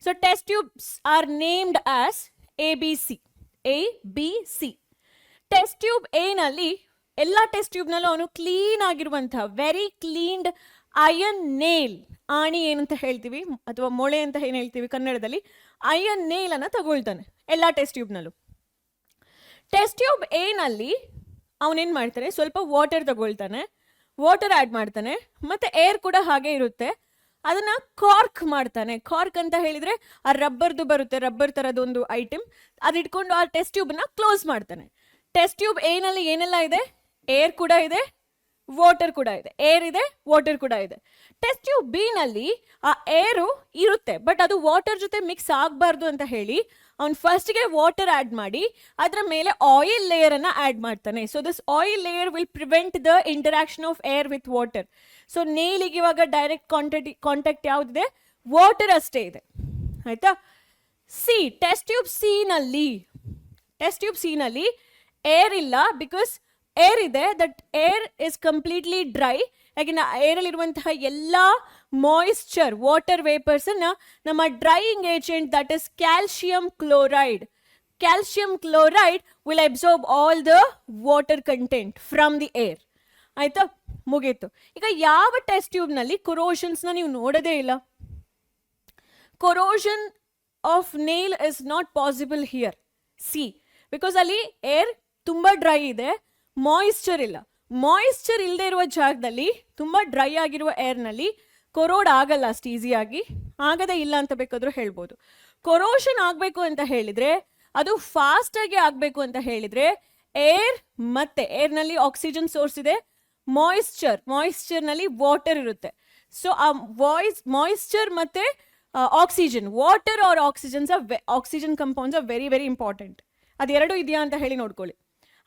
So test tubes are named as ABC. Test tube ಎನಲ್ಲಿ ಎಲ್ಲ test ಟ್ಯೂಬ್ನಲ್ಲೂ ಅವನು ಕ್ಲೀನ್ ಆಗಿರುವಂತಹ ವೆರಿ ಕ್ಲೀನ್ಡ್ ಅಯನ್ ನೇಲ್, ಆಣಿ ಏನಂತ ಹೇಳ್ತೀವಿ ಅಥವಾ ಮೊಳೆ ಅಂತ ಏನು ಹೇಳ್ತೀವಿ ಕನ್ನಡದಲ್ಲಿ, ಅಯನ್ ನೇಲ್ ಅನ್ನು ತಗೊಳ್ತಾನೆ ಎಲ್ಲ ಟೆಸ್ಟ್ ಟ್ಯೂಬ್ನಲ್ಲೂ. ಟೆಸ್ಟ್ ಟ್ಯೂಬ್ ಎನಲ್ಲಿ ಅವನೇನು ಮಾಡ್ತಾನೆ, ಸ್ವಲ್ಪ ವಾಟರ್ ತಗೊಳ್ತಾನೆ, ವಾಟರ್ ಆ್ಯಡ್ ಮಾಡ್ತಾನೆ, ಮತ್ತು ಏರ್ ಕೂಡ ಹಾಗೆ ಇರುತ್ತೆ. ಅದನ್ನು ಕಾರ್ಕ್ ಮಾಡ್ತಾನೆ. ಕಾರ್ಕ್ ಅಂತ ಹೇಳಿದರೆ ಆ ರಬ್ಬರ್ದು ಬರುತ್ತೆ, ರಬ್ಬರ್ ಥರದೊಂದು ಐಟಮ್, ಅದು ಇಟ್ಕೊಂಡು ಆ ಟೆಸ್ಟ್ ಟ್ಯೂಬನ್ನ ಕ್ಲೋಸ್ ಮಾಡ್ತಾನೆ. ಟೆಸ್ಟ್ ಟ್ಯೂಬ್ ಎನಲ್ಲಿ ಏನೆಲ್ಲ ಇದೆ, ಏರ್ ಕೂಡ ಇದೆ, ವಾಟರ್ ಕೂಡ ಇದೆ, ಏರ್ ಇದೆ, ವಾಟರ್ ಕೂಡ ಇದೆ. ಟೆಸ್ಟ್ ಟ್ಯೂಬ್ ಬಿನಲ್ಲಿ ಆ ಏರು ಇರುತ್ತೆ, ಬಟ್ ಅದು ವಾಟರ್ ಜೊತೆ ಮಿಕ್ಸ್ ಆಗಬಾರ್ದು ಅಂತ ಹೇಳಿ ಅವ್ನು ಫಸ್ಟ್ಗೆ ವಾಟರ್ ಆ್ಯಡ್ ಮಾಡಿ ಅದರ ಮೇಲೆ ಆಯಿಲ್ ಲೇಯರ್ ಅನ್ನು ಆ್ಯಡ್ ಮಾಡ್ತಾನೆ. So this oil layer will prevent the interaction of air with water. So ನೇಲಿಗೆ ಇವಾಗ ಡೈರೆಕ್ಟ್ ಕಾಂಟ್ಯಾಕ್ಟ್ ಯಾವುದಿದೆ, ವಾಟರ್ ಅಷ್ಟೇ ಇದೆ, ಆಯ್ತಾ. ಟೆಸ್ಟ್ ಟ್ಯೂಬ್ ಸಿನಲ್ಲಿ ಏರ್ ಇಲ್ಲ, ಬಿಕಾಸ್ ಏರ್ ಇದೆ, that air is completely dry. ಯಾಕೆಂದ್ರೆ ಏರಲ್ಲಿರುವಂತಹ ಎಲ್ಲ ಮಾಯಿಶ್ಚರ್, ವಾಟರ್ ವೇಪರ್ಸನ್ನು ನಮ್ಮ drying agent that is calcium chloride will absorb all the water content from the air. ಆಯ್ತಾ, ಮುಗೀತು. ಈಗ ಯಾವ ಟೆಸ್ಟ್ ಟ್ಯೂಬ್ನಲ್ಲಿ ಕೊರೋಷನ್ಸ್ನ ನೀವು ನೋಡೋದೇ ಇಲ್ಲ. Corrosion of nail is not possible here, because ಅಲ್ಲಿ ಏರ್ ತುಂಬ ಡ್ರೈ ಇದೆ, ಮಾಯಿಶ್ಚರ್ ಇಲ್ಲ. ಮಾಯಿಶ್ಚರ್ ಇಲ್ಲದೆ ಇರುವ ಜಾಗದಲ್ಲಿ ತುಂಬ ಡ್ರೈ ಆಗಿರುವ ಏರ್ನಲ್ಲಿ ಕೊರೋಡ್ ಆಗಲ್ಲ ಅಷ್ಟು ಈಸಿಯಾಗಿ, ಆಗದೇ ಇಲ್ಲ ಅಂತ ಬೇಕಾದರೂ ಹೇಳ್ಬೋದು. ಕೊರೋಷನ್ ಆಗಬೇಕು ಅಂತ ಹೇಳಿದರೆ, ಅದು ಫಾಸ್ಟಾಗಿ ಆಗಬೇಕು ಅಂತ ಹೇಳಿದರೆ, ಏರ್ ಮತ್ತು ಏರ್ನಲ್ಲಿ ಆಕ್ಸಿಜನ್ ಸೋರ್ಸ್ ಇದೆ, ಮಾಯಿಶ್ಚರ್ನಲ್ಲಿ ವಾಟರ್ ಇರುತ್ತೆ. ಸೊ ಆ ಮಾಯಿಶ್ಚರ್ ಮತ್ತು oxygen, water or oxygen compounds are very very important. ಅದೆರಡು ಇದೆಯಾ ಅಂತ ಹೇಳಿ ನೋಡ್ಕೊಳ್ಳಿ,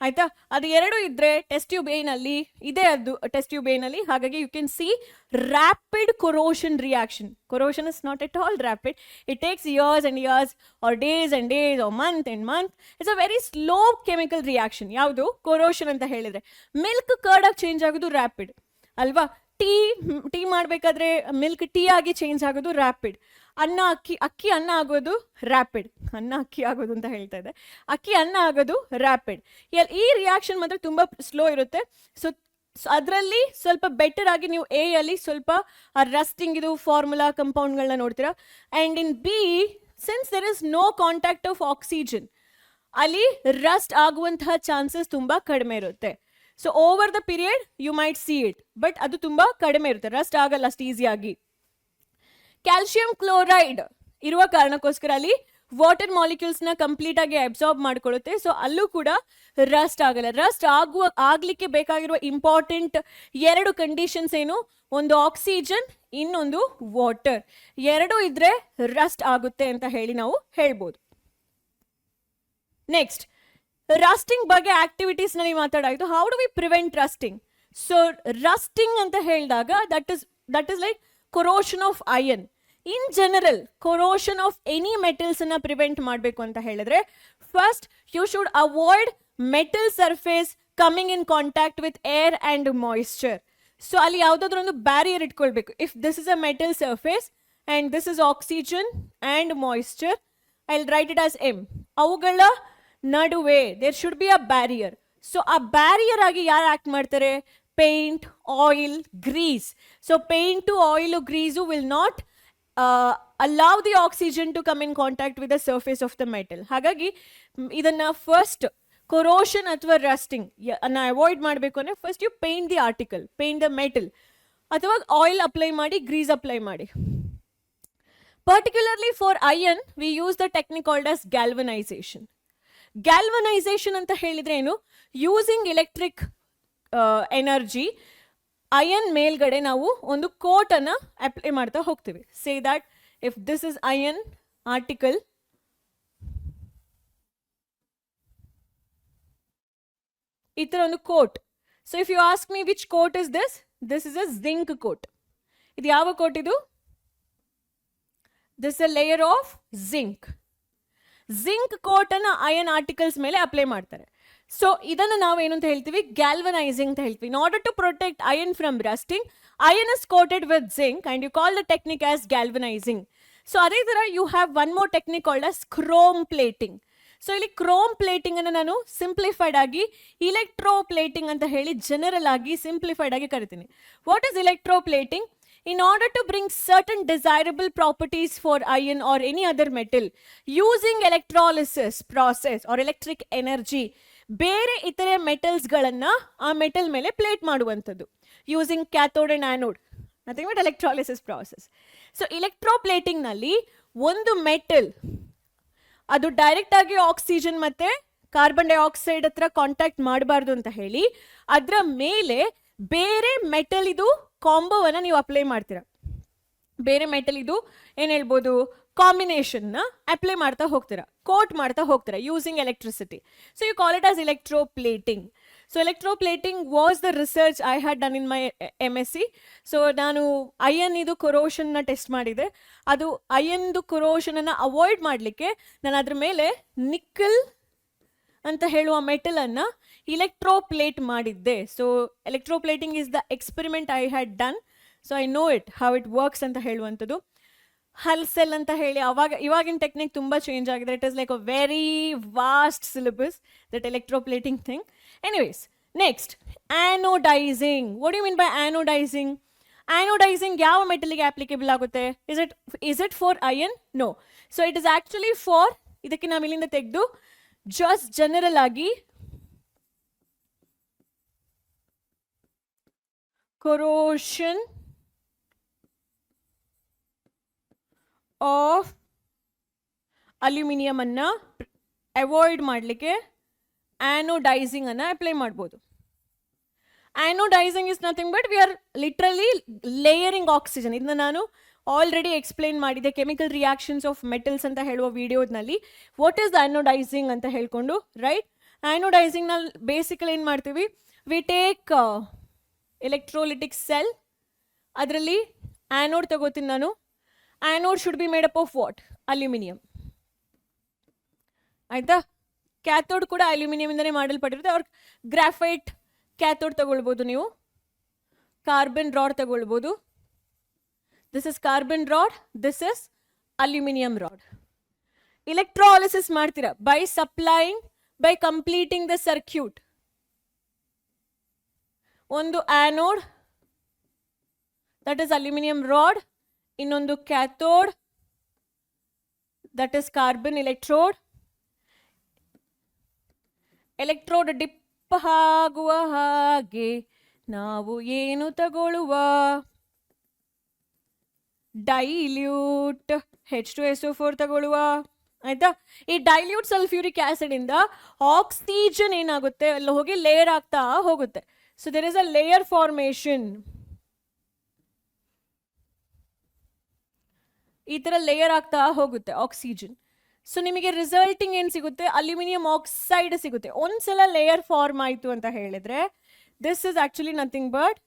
ಆಯ್ತಾ. ಅದು ಎರಡು ಇದ್ರೆ ಟೆಸ್ಟ್ ಟ್ಯೂಬ್ ಎನಲ್ಲಿ ಇದೆ, ಅದು ಟೆಸ್ಟ್ ಟ್ಯೂಬ್ ಎನಲ್ಲಿ. ಹಾಗಾಗಿ you can see rapid corrosion reaction. Corrosion is not at all rapid, it takes years and years or days and days or month and month. It's a very slow chemical reaction. ಯಾವುದು corrosion ಅಂತ ಹೇಳಿದರೆ, milk ಕರ್ಡಾಗಿ change ಆಗೋದು rapid ಅಲ್ವಾ. Tea ಮಾಡಬೇಕಾದ್ರೆ milk tea ಆಗಿ change ಆಗೋದು rapid. ಅಕ್ಕಿ ಅನ್ನ ಆಗೋದು ರ್ಯಾಪಿಡ್. ಅಕ್ಕಿ ಆಗೋದು ಅಂತ ಹೇಳ್ತಾ ಇದೆ, ಅಕ್ಕಿ ಅನ್ನ ಆಗೋದು ರ್ಯಾಪಿಡ್. ಈ ರಿಯಾಕ್ಷನ್ ಮಾತ್ರ ತುಂಬ ಸ್ಲೋ ಇರುತ್ತೆ. ಸೊ ಅದರಲ್ಲಿ ಸ್ವಲ್ಪ ಬೆಟರ್ ಆಗಿ ನೀವು ಎಲ್ಲಿ ಸ್ವಲ್ಪ ಆ ರಸ್ಟಿಂಗ್ ಇದು ಫಾರ್ಮುಲಾ ಕಂಪೌಂಡ್ಗಳನ್ನ ನೋಡ್ತೀರಾ. And in B, since there is no contact of oxygen, ಅಲ್ಲಿ ರಸ್ಟ್ ಆಗುವಂತಹ ಚಾನ್ಸಸ್ ತುಂಬ ಕಡಿಮೆ ಇರುತ್ತೆ. So over the period you might see it, but ಅದು ತುಂಬ ಕಡಿಮೆ ಇರುತ್ತೆ, ರಸ್ಟ್ ಆಗಲ್ಲ ಅಷ್ಟು ಈಸಿಯಾಗಿ. ಕ್ಯಾಲ್ಶಿಯಂ ಕ್ಲೋರೈಡ್ ಇರುವ ಕಾರಣಕ್ಕೋಸ್ಕರ ಅಲ್ಲಿ ವಾಟರ್ ಮಾಲಿಕ್ಯೂಲ್ಸ್ನ ಕಂಪ್ಲೀಟ್ ಆಗಿ ಅಬ್ಸಾರ್ಬ್ ಮಾಡ್ಕೊಳ್ಳುತ್ತೆ. ಸೊ ಅಲ್ಲೂ ಕೂಡ ರಸ್ಟ್ ಆಗಲ್ಲ. ರಸ್ಟ್ ಆಗ್ಲಿಕ್ಕೆ ಬೇಕಾಗಿರುವ ಇಂಪಾರ್ಟೆಂಟ್ 2 ಕಂಡೀಷನ್ಸ್ ಏನು, ಒಂದು ಆಕ್ಸಿಜನ್, ಇನ್ನೊಂದು ವಾಟರ್. 2 ಇದ್ರೆ ರಸ್ಟ್ ಆಗುತ್ತೆ ಅಂತ ಹೇಳಿ ನಾವು ಹೇಳ್ಬೋದು. ನೆಕ್ಸ್ಟ್, ರಸ್ಟಿಂಗ್ ಬಗ್ಗೆ ಆಕ್ಟಿವಿಟೀಸ್ ನಲ್ಲಿ ಮಾತಾಡಾಯಿತು. How do we prevent rusting? So rusting ಅಂತ ಹೇಳಿದಾಗ that is like corrosion of iron. In general corrosion of any metals ಅನ್ನ ಪ್ರಿವೆಂಟ್ ಮಾಡಬೇಕು ಅಂತ ಹೇಳಿದ್ರೆ, first you should avoid metal surface coming in contact with air and moisture. So ಅಲ್ಲಿ ಯಾವುದಾದ್ರೂ ಒಂದು barrier ಇಟ್ಕೊಳ್ಬೇಕು. If this is a metal surface and this is oxygen and moisture, I will write it as M. ಅವುಗಳ ನಡುವೆ there should be a barrier. So ಆ barrier ಆಗಿ ಯಾರು act ಮಾಡ್ತಾರೆ? Paint, oil, grease. So paint, oil, grease will not allow the oxygen to come in contact with the surface of the metal. ಹಾಗಾಗಿ ಇದನ್ನ first corrosion ಅಥವಾ rusting ಅನ್ನ avoid ಮಾಡಬೇಕು ಅಂದರೆ first you paint the article, paint the metal, ಅಥವಾ oil apply ಮಾಡಿ, grease apply ಮಾಡಿ. Particularly for iron we use the technique called as galvanisation. Galvanisation ಅಂತ ಹೇಳಿದ್ರೆ ಏನು? ಯೂಸಿಂಗ್ ಎಲೆಕ್ಟ್ರಿಕ್ ಎನರ್ಜಿ ಅಯನ್ ಮೇಲ್ಗಡೆ ನಾವು ಒಂದು ಕೋಟನ್ನು ಅಪ್ಲೈ ಮಾಡ್ತಾ ಹೋಗ್ತೀವಿ. Say that if this is iron article ಈ ತರ ಒಂದು coat. So if you ask me which coat is this is a zinc coat. ಇದು ಯಾವ ಕೋಟ್ ಇದು? This a layer of zinc. Zinc coat ಅನ್ನ ಅಯನ್ ಆರ್ಟಿಕಲ್ಸ್ ಮೇಲೆ apply ಮಾಡ್ತಾರೆ. So ಇದನ್ನು ನಾವು ಏನು ಅಂತ ಹೇಳ್ತೀವಿ? ಗ್ಯಾಲ್ವನೈಸಿಂಗ್ ಅಂತ ಹೇಳ್ತೀವಿ. In order to protect iron from rusting, iron is coated with zinc and you call the technique as galvanising. So ಅದೇ ತರ you have one more technique called as chrome plating. So ಇಲ್ಲಿ chrome plating ಅನ್ನು ನಾನು simplified ಆಗಿ electro plating ಅಂತ ಹೇಳಿ general ಆಗಿ simplified ಆಗಿ ಕರಿತೀನಿ. What is electro plating? In order to bring certain desirable properties for iron or any other metal using electrolysis process or electric energy, ಬೇರೆ ಇತರೆ ಮೆಟಲ್ಸ್ಗಳನ್ನು ಆ ಮೆಟಲ್ ಮೇಲೆ ಪ್ಲೇಟ್ ಮಾಡುವಂಥದ್ದು using cathode and anode, nothing but electrolysis process. So ಇಲೆಕ್ಟ್ರೋಪ್ಲೇಟಿಂಗ್ನಲ್ಲಿ ಒಂದು metal ಅದು direct ಆಗಿ oxygen ಮತ್ತೆ ಕಾರ್ಬನ್ ಡೈಆಕ್ಸೈಡ್ ಹತ್ರ ಕಾಂಟ್ಯಾಕ್ಟ್ ಮಾಡಬಾರ್ದು ಅಂತ ಹೇಳಿ ಅದರ ಮೇಲೆ ಬೇರೆ ಮೆಟಲ್ ಇದು ಕಾಂಬೋವನ್ನು ನೀವು ಅಪ್ಲೈ ಮಾಡ್ತೀರಾ. ಬೇರೆ ಮೆಟಲ್ ಇದು ಏನು ಹೇಳ್ಬೋದು, ಕಾಂಬಿನೇಷನ್ನ ಅಪ್ಲೈ ಮಾಡ್ತಾ ಹೋಗ್ತೀರಾ, ಕೋಟ್ ಮಾಡ್ತಾ ಹೋಗ್ತೀರಾ using electricity. So you call it as electroplating. So electroplating was the research I had done in my MSc. So ನಾನು ಅಯನ್ ಇದು ಕೊರೋಷನ್ನ ಟೆಸ್ಟ್ ಮಾಡಿದೆ. ಅದು ಅಯನ್ದು ಕೊರೋಷನನ್ನು ಅವಾಯ್ಡ್ ಮಾಡಲಿಕ್ಕೆ ನಾನು ಅದ್ರ ಮೇಲೆ ನಿಕ್ಕಲ್ ಅಂತ ಹೇಳುವ ಮೆಟಲನ್ನು ಇಲೆಕ್ಟ್ರೋಪ್ಲೇಟ್ ಮಾಡಿದ್ದೆ. So electroplating is the experiment I had done. So I know it how it works ಅಂತ ಹೇಳುವಂಥದ್ದು. ಹಲ್ಸೆಲ್ ಅಂತ ಹೇಳಿ ಇವಾಗಿನ ಟೆಕ್ನಿಕ್ ತುಂಬ ಚೇಂಜ್ ಆಗಿದೆ. It is like a very vast syllabus that electroplating thing. Anyways, next anodising. What you mean by anodising? Anodising ಯಾವ ಮೆಟಲ್ಗೆ applicable ಆಗುತ್ತೆ? Is it for iron? No. So it is actually for, ಇದಕ್ಕೆ ನಾವು ಇಲ್ಲಿಂದ ತೆಗೆದು just general ಆಗಿ corrosion of aluminium ಅನ್ನ avoid ಮಾಡಲಿಕ್ಕೆ ಆ್ಯನೋಡೈಸಿಂಗ್ ಅನ್ನ ಅಪ್ಲೈ ಮಾಡ್ಬೋದು. Anodising is nothing but we are literally layering oxygen. ಇದನ್ನ ನಾನು ಆಲ್ರೆಡಿ ಎಕ್ಸ್ಪ್ಲೇನ್ ಮಾಡಿದೆ ಕೆಮಿಕಲ್ ರಿಯಾಕ್ಷನ್ಸ್ ಆಫ್ ಮೆಟಲ್ಸ್ ಅಂತ ಹೇಳುವ ವಿಡಿಯೋದಲ್ಲಿ. ವಾಟ್ ಈಸ್ ಆ್ಯನೋಡೈಸಿಂಗ್ ಅಂತ ಹೇಳ್ಕೊಂಡು, ರೈಟ್? ಆ್ಯನೋಡೈಸಿಂಗ್ನಲ್ಲಿ ಬೇಸಿಕಲಿ ಏನು ಮಾಡ್ತೀವಿ, ವಿ ಟೇಕ್ ಎಲೆಕ್ಟ್ರೋಲಿಟಿಕ್ ಸೆಲ್, ಅದರಲ್ಲಿ ಆ್ಯನೋಡ್ ತಗೋತೀನಿ ನಾನು. Anode should be made up of what? Aluminium. ಆಯಿತಾ? ಕ್ಯಾಥೋಡ್ ಕೂಡ ಅಲ್ಯೂಮಿನಿಯಮಿಂದನೇ ಮಾಡಲ್ಪಟ್ಟಿರುತ್ತೆ. ಅವ್ರ ಗ್ರಾಫೈಟ್ ಕ್ಯಾಥೋಡ್ ತಗೊಳ್ಬೋದು, ನೀವು ಕಾರ್ಬನ್ ರಾಡ್ ತಗೊಳ್ಬೋದು. This is carbon rod, this is aluminium rod. Electrolysis ಮಾಡ್ತೀರಾ ಬೈ ಕಂಪ್ಲೀಟಿಂಗ್ ದ ಸರ್ಕ್ಯೂಟ್. ಒಂದು anode that is aluminium rod, ಇನ್ನೊಂದು cathode that is carbon electrode. Electrode dip ಆಗುವ ಹಾಗೆ ನಾವು ಏನು ತಗೊಳ್ಳುವ? ಡೈಲ್ಯೂಟ್ H2SO4 ತಗೊಳ್ಳುವ. ಆಯ್ತಾ? ಈ ಡೈಲ್ಯೂಟ್ ಸಲ್ಫ್ಯೂರಿಕ್ ಆಸಿಡ್ ಇಂದ ಆಕ್ಸಿಜನ್ ಏನಾಗುತ್ತೆ, ಅಲ್ಲಿ ಹೋಗಿ ಲೇಯರ್ ಆಗ್ತಾ ಹೋಗುತ್ತೆ. So there is a layer formation. ಈ ತರ ಲೇಯರ್ ಆಗ್ತಾ ಹೋಗುತ್ತೆ ಆಕ್ಸಿಜನ್. ಸೊ ನಿಮಗೆ ರಿಸಲ್ಟಿಂಗ್ ಏನು ಸಿಗುತ್ತೆ? ಅಲ್ಯೂಮಿನಿಯಂ ಆಕ್ಸೈಡ್ ಸಿಗುತ್ತೆ. ಒಂದ್ಸಲ ಲೇಯರ್ ಫಾರ್ಮ್ ಆಯಿತು ಅಂತ ಹೇಳಿದ್ರೆ this is actually nothing but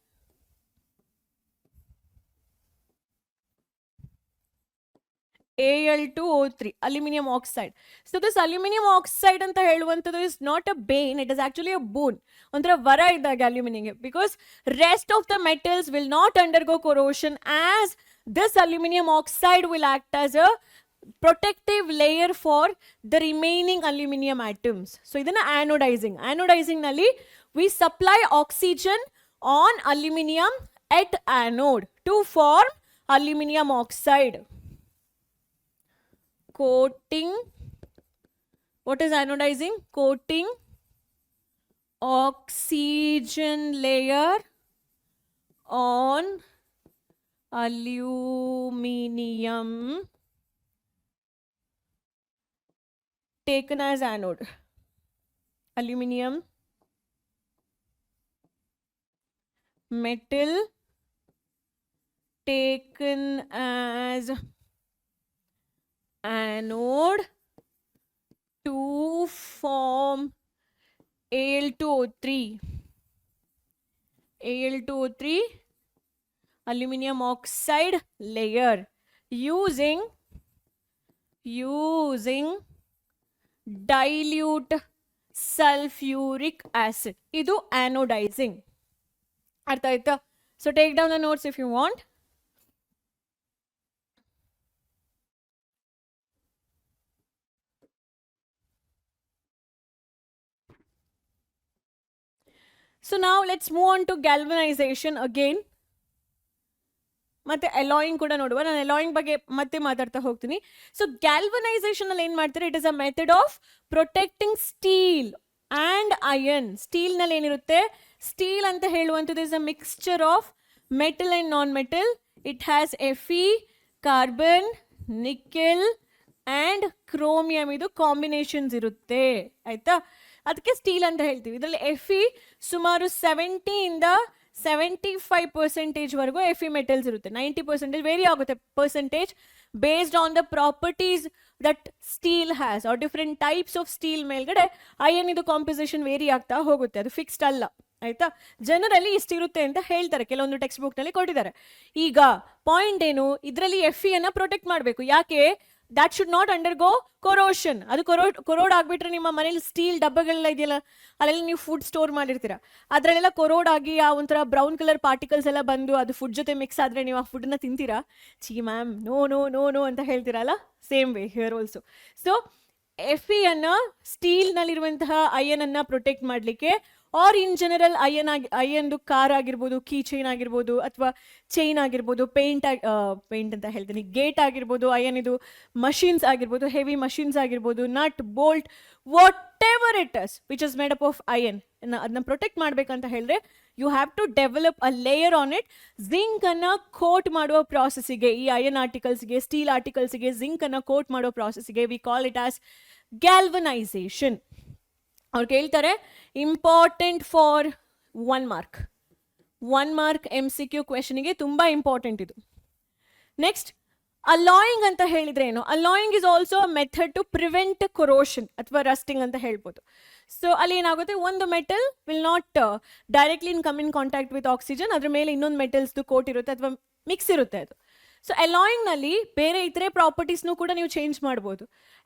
Al2O3, aluminum oxide. So this aluminum oxide anta heluvanthadu is not a bane, it is actually a boon. Ondra vara iddaga aluminum, because rest of the metals will not undergo corrosion, as this aluminum oxide will act as a protective layer for the remaining aluminum atoms. So idanna anodizing. Anodizing nalli we supply oxygen on aluminum at anode to form aluminum oxide. Coating. What is anodizing? Coating oxygen layer on aluminum taken as anode. Aluminum metal taken as anode to form Al2O3, Al2O3 aluminum oxide layer using dilute sulfuric acid. Idu anodizing. Artha aita? So take down the notes if you want. So now let's move on to galvanization again. ಮತ್ತೆ allowing ಕೂಡ ನೋಡುವ. ನಾನು allowing ಬಗ್ಗೆ ಮತ್ತೆ ಮಾತಾಡ್ತಾ ಹೋಗ್ತೀನಿ. So galvanisation ಅಲ್ಲಿ ಏನ್ ಮಾಡ್ತಾರೆ, it is a method of protecting steel and iron. Steel ನಲ್ಲಿ ಏನಿರುತ್ತೆ, ಸ್ಟೀಲ್ ಅಂತ ಹೇಳುವಂಥದ್ದು is a mixture of metal and non metal. It has Fe, carbon, nickel and chromium, ಇದು ಕಾಂಬಿನೇಷನ್ಸ್ ಇರುತ್ತೆ ಆಯ್ತಾ. ಅದಕ್ಕೆ ಸ್ಟೀಲ್ ಅಂತ ಹೇಳ್ತೀವಿ. ಇದರಲ್ಲಿ Fe ಸುಮಾರು 75% ವರೆಗೂ Fe ಮೆಟಲ್ಸ್ ಇರುತ್ತೆ. 90% ವೇರಿ ಆಗುತ್ತೆ percentage based on the properties that steel has are different types of steel ಮೇಲ್ಗಡೆ ಐರನ್ ಇದು ಕಾಂಪೋಸಿಷನ್ ವೇರಿ ಆಗ್ತಾ ಹೋಗುತ್ತೆ, ಅದು ಫಿಕ್ಸ್ಡ್ ಅಲ್ಲ ಆಯ್ತಾ. ಜನರಲಿ ಇಷ್ಟಿರುತ್ತೆ ಅಂತ ಹೇಳ್ತಾರೆ, ಕೆಲವೊಂದು ಟೆಕ್ಸ್ಟ್ ಬುಕ್ ನಲ್ಲಿ ಕೊಟ್ಟಿದ್ದಾರೆ. ಈಗ ಪಾಯಿಂಟ್ ಏನು, ಇದರಲ್ಲಿ Fe ಅನ್ನ ಪ್ರೊಟೆಕ್ಟ್ ಮಾಡಬೇಕು. ಯಾಕೆ, that should not undergo corrosion. ಅದು ಕೊರೋಡ್ ಆಗ್ಬಿಟ್ರೆ ನಿಮ್ಮ ಮನೇಲಿ ಸ್ಟೀಲ್ ಡಬ್ಬಗಳೆಲ್ಲ ಇದೆಯಲ್ಲ, ಅಲ್ಲೆಲ್ಲ ನೀವು ಫುಡ್ ಸ್ಟೋರ್ ಮಾಡಿರ್ತೀರ, ಅದರಲ್ಲೆಲ್ಲ ಕೊರೋಡ್ ಆಗಿ ಆ ಒಂಥರ ಬ್ರೌನ್ ಕಲರ್ ಪಾರ್ಟಿಕಲ್ಸ್ ಎಲ್ಲ ಬಂದು ಅದು ಫುಡ್ ಜೊತೆ ಮಿಕ್ಸ್ ಆದ್ರೆ ನೀವು ಆ ಫುಡ್ನ ತಿಂತೀರಾ, ಚೀ ma'am no no no no ಅಂತ ಹೇಳ್ತೀರಲ್ಲ, same way here also. So Fe ಅನ್ನ ಸ್ಟೀಲ್ ನಲ್ಲಿರುವಂತಹ ಐರನ್ ಅನ್ನ ಪ್ರೊಟೆಕ್ಟ್ ಮಾಡಲಿಕ್ಕೆ, ಆರ್ ಇನ್ ಜನರಲ್ ಐರನ್ದು ಕಾರ್ ಆಗಿರ್ಬೋದು, ಕೀ ಚೈನ್ ಆಗಿರ್ಬೋದು, ಅಥವಾ ಚೈನ್ ಆಗಿರ್ಬೋದು, ಪೇಂಟ್ ಅಂತ ಹೇಳ್ತೀನಿ, ಗೇಟ್ ಆಗಿರ್ಬೋದು, ಐರನ್ ಇದು ಮಷೀನ್ಸ್ ಆಗಿರ್ಬೋದು, ಹೆವಿ ಮಷೀನ್ಸ್ ಆಗಿರ್ಬೋದು, nut bolt whatever it is which is made up of iron, ಅದನ್ನ ಪ್ರೊಟೆಕ್ಟ್ ಮಾಡ್ಬೇಕಂತ ಹೇಳಿದ್ರೆ you have to develop a layer on it. Zinc ಅನ್ನ ಕೋಟ್ ಮಾಡುವ ಪ್ರಾಸೆಸ್ಗೆ, ಈ ಐರನ್ ಆರ್ಟಿಕಲ್ಸ್ಗೆ, ಸ್ಟೀಲ್ ಆರ್ಟಿಕಲ್ಸ್ಗೆ ಜಿಂಕ್ ಅನ್ನ ಕೋಟ್ ಮಾಡುವ ಪ್ರಾಸೆಸ್ಗೆ we call it as galvanisation. ಅವ್ರು ಕೇಳ್ತಾರೆ ಇಂಪಾರ್ಟೆಂಟ್ ಫಾರ್ 1 ಮಾರ್ಕ್ MCQ ಕ್ವೆಶನ್ಗೆ ತುಂಬಾ ಇಂಪಾರ್ಟೆಂಟ್ ಇದು. ನೆಕ್ಸ್ಟ್ ಅಲಾಯಿಂಗ್ ಅಂತ ಹೇಳಿದ್ರೆ ಏನು, alloying is also a method to prevent corrosion ಅಥವಾ ರಸ್ಟಿಂಗ್ ಅಂತ ಹೇಳ್ಬೋದು. ಸೊ ಅಲ್ಲಿ ಏನಾಗುತ್ತೆ, ಒಂದು metal will not directly come in contact with oxygen, ಅದ್ರ ಮೇಲೆ ಇನ್ನೊಂದು ಮೆಟಲ್ಸ್ದು ಕೋಟ್ ಇರುತ್ತೆ ಅಥವಾ ಮಿಕ್ಸ್ ಇರುತ್ತೆ ಅದು. ಸೊ ಅಲಾಯಿಂಗ್ ನಲ್ಲಿ ಬೇರೆ ಇತರೆ ಪ್ರಾಪರ್ಟೀಸ್ನು ಕೂಡ ನೀವು ಚೇಂಜ್ ಮಾಡ್ಬೋದು.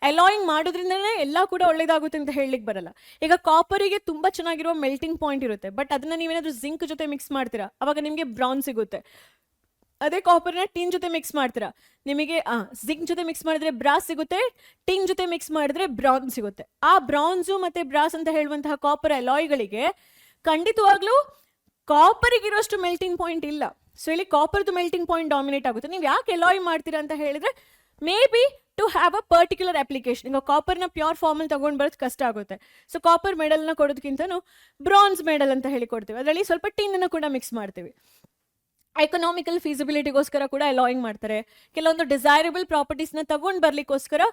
ಅಲಾಯಿಂಗ್ ಮಾಡೋದ್ರಿಂದನೇ ಎಲ್ಲ ಕೂಡ ಒಳ್ಳೇದಾಗುತ್ತೆ ಅಂತ ಹೇಳಲಿಕ್ಕೆ ಬರಲ್ಲ. ಈಗ ಕಾಪರಿಗೆ ತುಂಬಾ ಚೆನ್ನಾಗಿರೋ ಮೆಲ್ಟಿಂಗ್ ಪಾಯಿಂಟ್ ಇರುತ್ತೆ, ಬಟ್ ಅದನ್ನ ನೀವೇನಾದ್ರೂ ಜಿಂಕ್ ಜೊತೆ ಮಿಕ್ಸ್ ಮಾಡ್ತೀರಾ, ಅವಾಗ ನಿಮಗೆ ಬ್ರೌನ್ ಸಿಗುತ್ತೆ. ಅದೇ ಕಾಪರ್ನ ಟಿನ್ ಜೊತೆ ಮಿಕ್ಸ್ ಮಾಡ್ತೀರಾ, ನಿಮಗೆ ಜಿಂಕ್ ಜೊತೆ ಮಿಕ್ಸ್ ಮಾಡಿದ್ರೆ ಬ್ರಾಸ್ ಸಿಗುತ್ತೆ, ಟಿನ್ ಜೊತೆ ಮಿಕ್ಸ್ ಮಾಡಿದ್ರೆ ಬ್ರೌನ್ ಸಿಗುತ್ತೆ. ಆ ಬ್ರೌನ್ಸು ಮತ್ತೆ ಬ್ರಾಸ್ ಅಂತ ಹೇಳುವಂತಹ ಕಾಪರ್ ಅಲಾಯ್ಗಳಿಗೆ ಖಂಡಿತವಾಗ್ಲೂ ಕಾಪರಿಗೆ ಇರೋಷ್ಟು ಮೆಲ್ಟಿಂಗ್ ಪಾಯಿಂಟ್ ಇಲ್ಲ. ಸೊ ಇಲ್ಲಿ ಕಾಪರ್ದು ಮೆಲ್ಟಿಂಗ್ ಪಾಯಿಂಟ್ ಡಾಮಿನೇಟ್ ಆಗುತ್ತೆ. ನೀವು ಯಾಕೆ ಅಲಾಯ್ ಮಾಡ್ತೀರಾ ಅಂತ ಹೇಳಿದ್ರೆ may be to have a particular application. ಈಗ ಕಾಪರ್ನ ಪ್ಯೂರ್ ಫಾರ್ಮಲ್ಲಿ ತಗೊಂಡು ಬರೋದು ಕಷ್ಟ ಆಗುತ್ತೆ. ಸೊ ಕಾಪರ್ ಮೆಡಲ್ನ ಕೊಡೋದಕ್ಕಿಂತನೂ ಬ್ರಾನ್ಸ್ ಮೆಡಲ್ ಅಂತ ಹೇಳಿ ಕೊಡ್ತೀವಿ, ಅದರಲ್ಲಿ ಸ್ವಲ್ಪ ಟಿನ್ನ ಕೂಡ ಮಿಕ್ಸ್ ಮಾಡ್ತೀವಿ. ಎಕನಾಮಿಕಲ್ ಫೀಸಿಬಿಲಿಟಿಗೋಸ್ಕರ ಕೂಡ ಅಲಾಯಿಂಗ್ ಮಾಡ್ತಾರೆ. ಕೆಲವೊಂದು ಡಿಸೈರಬಲ್ ಪ್ರಾಪರ್ಟೀಸ್ನ ತಗೊಂಡು ಬರ್ಲಿಕ್ಕೋಸ್ಕರ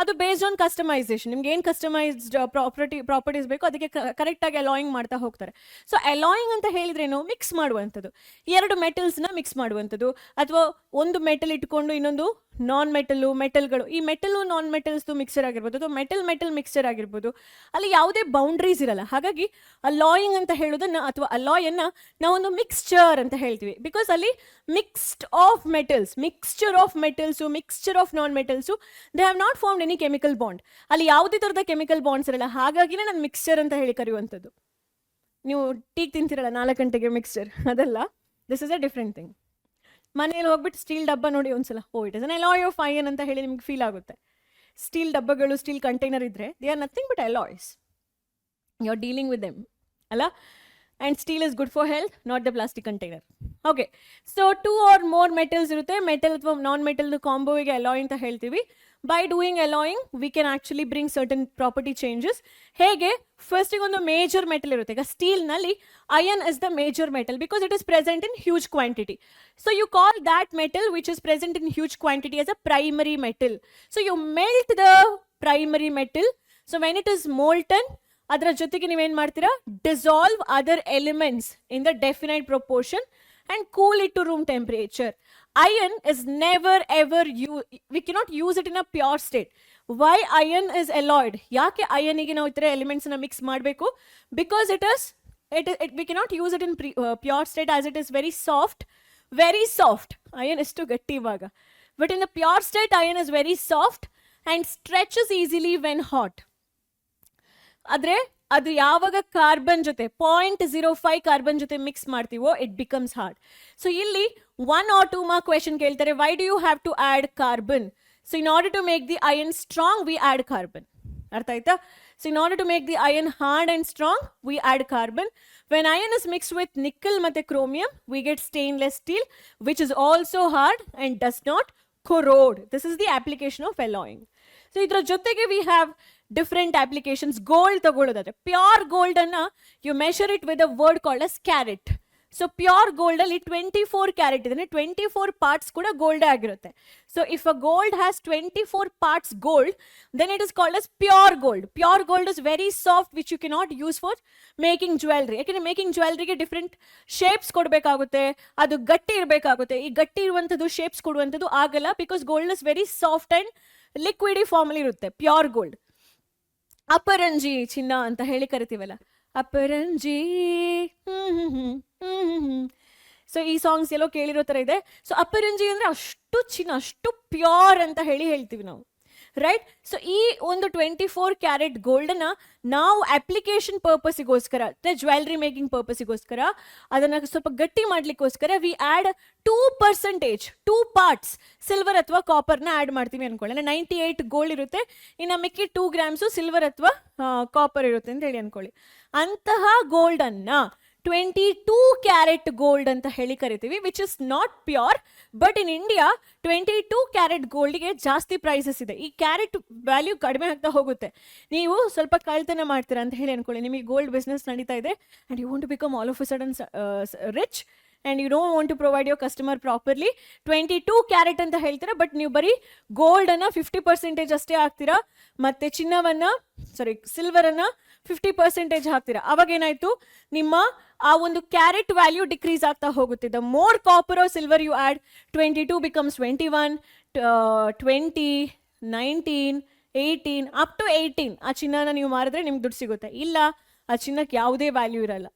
ಅದು ಬೇಸ್ಡ್ ಆನ್ ಕಸ್ಟಮೈಸೇಷನ್, ನಿಮ್ಗೆ ಏನು ಕಸ್ಟಮೈಸ್ಡ್ ಪ್ರಾಪರ್ಟೀಸ್ ಬೇಕು ಅದಕ್ಕೆ ಕರೆಕ್ಟಾಗಿ ಅಲಾಯಿಂಗ್ ಮಾಡ್ತಾ ಹೋಗ್ತಾರೆ. ಸೊ ಅಲಾಯಿಂಗ್ ಅಂತ ಹೇಳಿದ್ರೇನು, ಮಿಕ್ಸ್ ಮಾಡುವಂಥದ್ದು, ಎರಡು ಮೆಟಲ್ಸ್ನ ಮಿಕ್ಸ್ ಮಾಡುವಂಥದ್ದು, ಅಥವಾ ಒಂದು ಮೆಟಲ್ ಇಟ್ಕೊಂಡು ಇನ್ನೊಂದು ನಾನ್ ಮೆಟಲ್ಗಳು, ಈ ಮೆಟಲು ನಾನ್ ಮೆಟಲ್ಸ್ದು ಮಿಕ್ಸರ್ ಆಗಿರ್ಬೋದು, ಅಥವಾ ಮೆಟಲ್ ಮಿಕ್ಸರ್ ಆಗಿರ್ಬೋದು, ಅಲ್ಲಿ ಯಾವುದೇ ಬೌಂಡ್ರೀಸ್ ಇರಲ್ಲ. ಹಾಗಾಗಿ ಅಲಾಯಿಂಗ್ ಅಂತ ಹೇಳೋದನ್ನ ಅಥವಾ ಅಲಾಯನ್ನ ನಾವೊಂದು ಮಿಕ್ಸ್ಚರ್ ಅಂತ ಹೇಳ್ತೀವಿ. ಬಿಕಾಸ್ ಅಲ್ಲಿ mixture of non metals, they have not formed any chemical bond. ಅಲ್ಲಿ ಯಾವುದೇ ಥರದ ಕೆಮಿಕಲ್ ಬಾಂಡ್ಸ್ ಇರಲ್ಲ, ಹಾಗಾಗಿನೇ ನಾನು ಮಿಕ್ಸ್ಚರ್ ಅಂತ ಹೇಳಿ ಕರೆಯುವಂಥದ್ದು. ನೀವು ಟೀಗೆ ತಿಂತಿರಲ್ಲ 4 ಗಂಟೆಗೆ ಮಿಕ್ಸ್ಚರ್, ಅದಲ್ಲ, this is a different thing. ಮನೇಲಿ ಹೋಗ್ಬಿಟ್ಟು ಸ್ಟೀಲ್ ಡಬ್ಬ ನೋಡಿ ಒಂದ್ಸಲ, it is an alloy of iron ಅಂತ ಹೇಳಿ ನಿಮ್ಗೆ ಫೀಲ್ ಆಗುತ್ತೆ. ಸ್ಟೀಲ್ ಡಬ್ಬಗಳು, ಸ್ಟೀಲ್ ಕಂಟೈನರ್ ಇದ್ರೆ they are nothing but alloys, you are dealing with them ಅಲ್ಲ. And steel is good for health, not the plastic container. Okay, so 2 or more metals irutte, metal ಅಥವಾ non metal combo ಗೆ alloy ಅಂತ ಹೇಳ್ತೀವಿ. By doing alloying we can actually bring certain property changes. ಹೇಗೆ, first ಒಂದು major metal ಇರುತ್ತೆ. ಈಗ steel ನಲ್ಲಿ iron is the major metal because it is present in huge quantity. So you call that metal which is present in huge quantity as a primary metal. So you melt the primary metal. So when it is molten, ಅದರ ಜೊತೆಗೆ ನೀವೇನು ಮಾಡ್ತೀರಾ, dissolve other elements in the definite proportion and cool it to room temperature. Iron is never ever we cannot use it in a pure state. Why iron is alloyed? ಯಾಕೆ ಅಯನಿಗೆ ನಾವು ಈ ಥರ ಎಲಿಮೆಂಟ್ಸ್ನ ಮಿಕ್ಸ್ ಮಾಡಬೇಕು? Because we cannot use it in pure state as it is very soft. Iron is too gatti ivaga. But in the pure state, iron is very soft and stretches easily when hot. Adre adu yavaga carbon jote 0.05 carbon jote mix martivo, it becomes hard. So illi 1 or 2 mark question keltare, why do you have to add carbon? So in order to make the iron strong, we add carbon. Artha aita? So in order to make the iron hard and strong, we add carbon. When iron is mixed with nickel mate chromium, we get stainless steel, which is also hard and does not corrode. This is the application of alloying. So idra jotege we have different applications. Gold tagolodadre, pure gold anna you measure it with a word called as carat. So pure gold alli 24 carat idane, 24 parts kuda gold agirutte. So if a gold has 24 parts gold, then it is called as pure gold. Pure gold is very soft, which you cannot use for making jewelry. Yakane making jewelry ge different shapes kodbekagutte, adu gatti irbekagutte. Ee gatti iruvantadu shapes koduvantadu agalla, because gold is very soft and liquidy form alli irutte, pure gold. ಅಪರಂಜಿ ಚಿನ್ನ ಅಂತ ಹೇಳಿ ಕರಿತೀವಲ್ಲ, ಅಪರಂಜಿ. So ಈ songs ಎಲ್ಲೋ ಕೇಳಿರೋ ಥರ ಇದೆ. So ಅಪರಂಜಿ ಅಂದರೆ ಅಷ್ಟು ಚಿನ್ನ, ಅಷ್ಟು ಪ್ಯೂರ್ ಅಂತ ಹೇಳ್ತೀವಿ ನಾವು, ರೈಟ್? ಸೊ ಈ ಒಂದು 24 ಕ್ಯಾರೆಟ್ ಗೋಲ್ಡನ್ನ ನಾವು ಅಪ್ಲಿಕೇಶನ್ ಪರ್ಪಸ್ಗೋಸ್ಕರ, ಜ್ಯುವೆಲ್ರಿ ಮೇಕಿಂಗ್ ಪರ್ಪಸ್ಗೋಸ್ಕರ, ಅದನ್ನು ಸ್ವಲ್ಪ ಗಟ್ಟಿ ಮಾಡ್ಲಿಕ್ಕೋಸ್ಕರ ವಿ ಆ್ಯಡ್ 2%, 2 parts ಸಿಲ್ವರ್ ಅಥವಾ ಕಾಪರ್ನ ಆ್ಯಡ್ ಮಾಡ್ತೀವಿ ಅನ್ಕೊಳ್ಳಿ. 98 ಗೋಲ್ಡ್ ಇರುತ್ತೆ, ಇನ್ನು ಮಿಕ್ಕಿ 2 grams ಸಿಲ್ವರ್ ಅಥವಾ ಕಾಪರ್ ಇರುತ್ತೆ ಅಂತ ಹೇಳಿ ಅನ್ಕೊಳ್ಳಿ. ಅಂತಹ ಗೋಲ್ಡನ್ನು 22 ಕ್ಯಾರೆಟ್ ಗೋಲ್ಡ್ ಅಂತ ಹೇಳಿ ಕರಿತೀವಿ, which is not pure. But in India 22 carat ಗೋಲ್ಡ್ಗೆ ಜಾಸ್ತಿ ಪ್ರೈಸಸ್ ಇದೆ. ಈ ಕ್ಯಾರೆಟ್ ವ್ಯಾಲ್ಯೂ ಕಡಿಮೆ ಆಗ್ತಾ ಹೋಗುತ್ತೆ. ನೀವು ಸ್ವಲ್ಪ ಕಳ್ತನ ಮಾಡ್ತೀರಾ ಅಂತ ಹೇಳಿ ಅನ್ಕೊಳ್ಳಿ, ನಿಮಗೆ ಗೋಲ್ಡ್ ಬಿಸ್ನೆಸ್ ನಡೀತಾ ಇದೆ and you want to become all of a sudden rich and you don't want to provide your customer properly. 22 carrot ಅಂತ ಹೇಳ್ತೀರಾ, ಬಟ್ ನೀವು ಬರೀ ಗೋಲ್ಡ್ ಅನ್ನ 50% ಅಷ್ಟೇ ಹಾಕ್ತೀರಾ, ಮತ್ತೆ ಚಿನ್ನವನ್ನ ಸಿಲ್ವರ್ ಅನ್ನ 50% ಹಾಕ್ತೀರಾ. ಅವಾಗ ಏನಾಯ್ತು, ನಿಮ್ಮ ಆ ಒಂದು ಕ್ಯಾರೆಟ್ ವ್ಯಾಲ್ಯೂ ಡಿಕ್ರೀಸ್ ಆಗ್ತಾ ಹೋಗುತ್ತೆ. The more copper or silver you add, 22 becomes 21, 20, 19, 18 up to 18. ಆ ಚಿನ್ನನ ನೀವು ಮಾರಿದ್ರೆ ನಿಮ್ಗೆ ದುಡ್ಡು ಸಿಗುತ್ತೆ, ಇಲ್ಲ ಆ ಚಿನ್ನಕ್ಕೆ ಯಾವುದೇ ವ್ಯಾಲ್ಯೂ ಇರಲ್ಲ.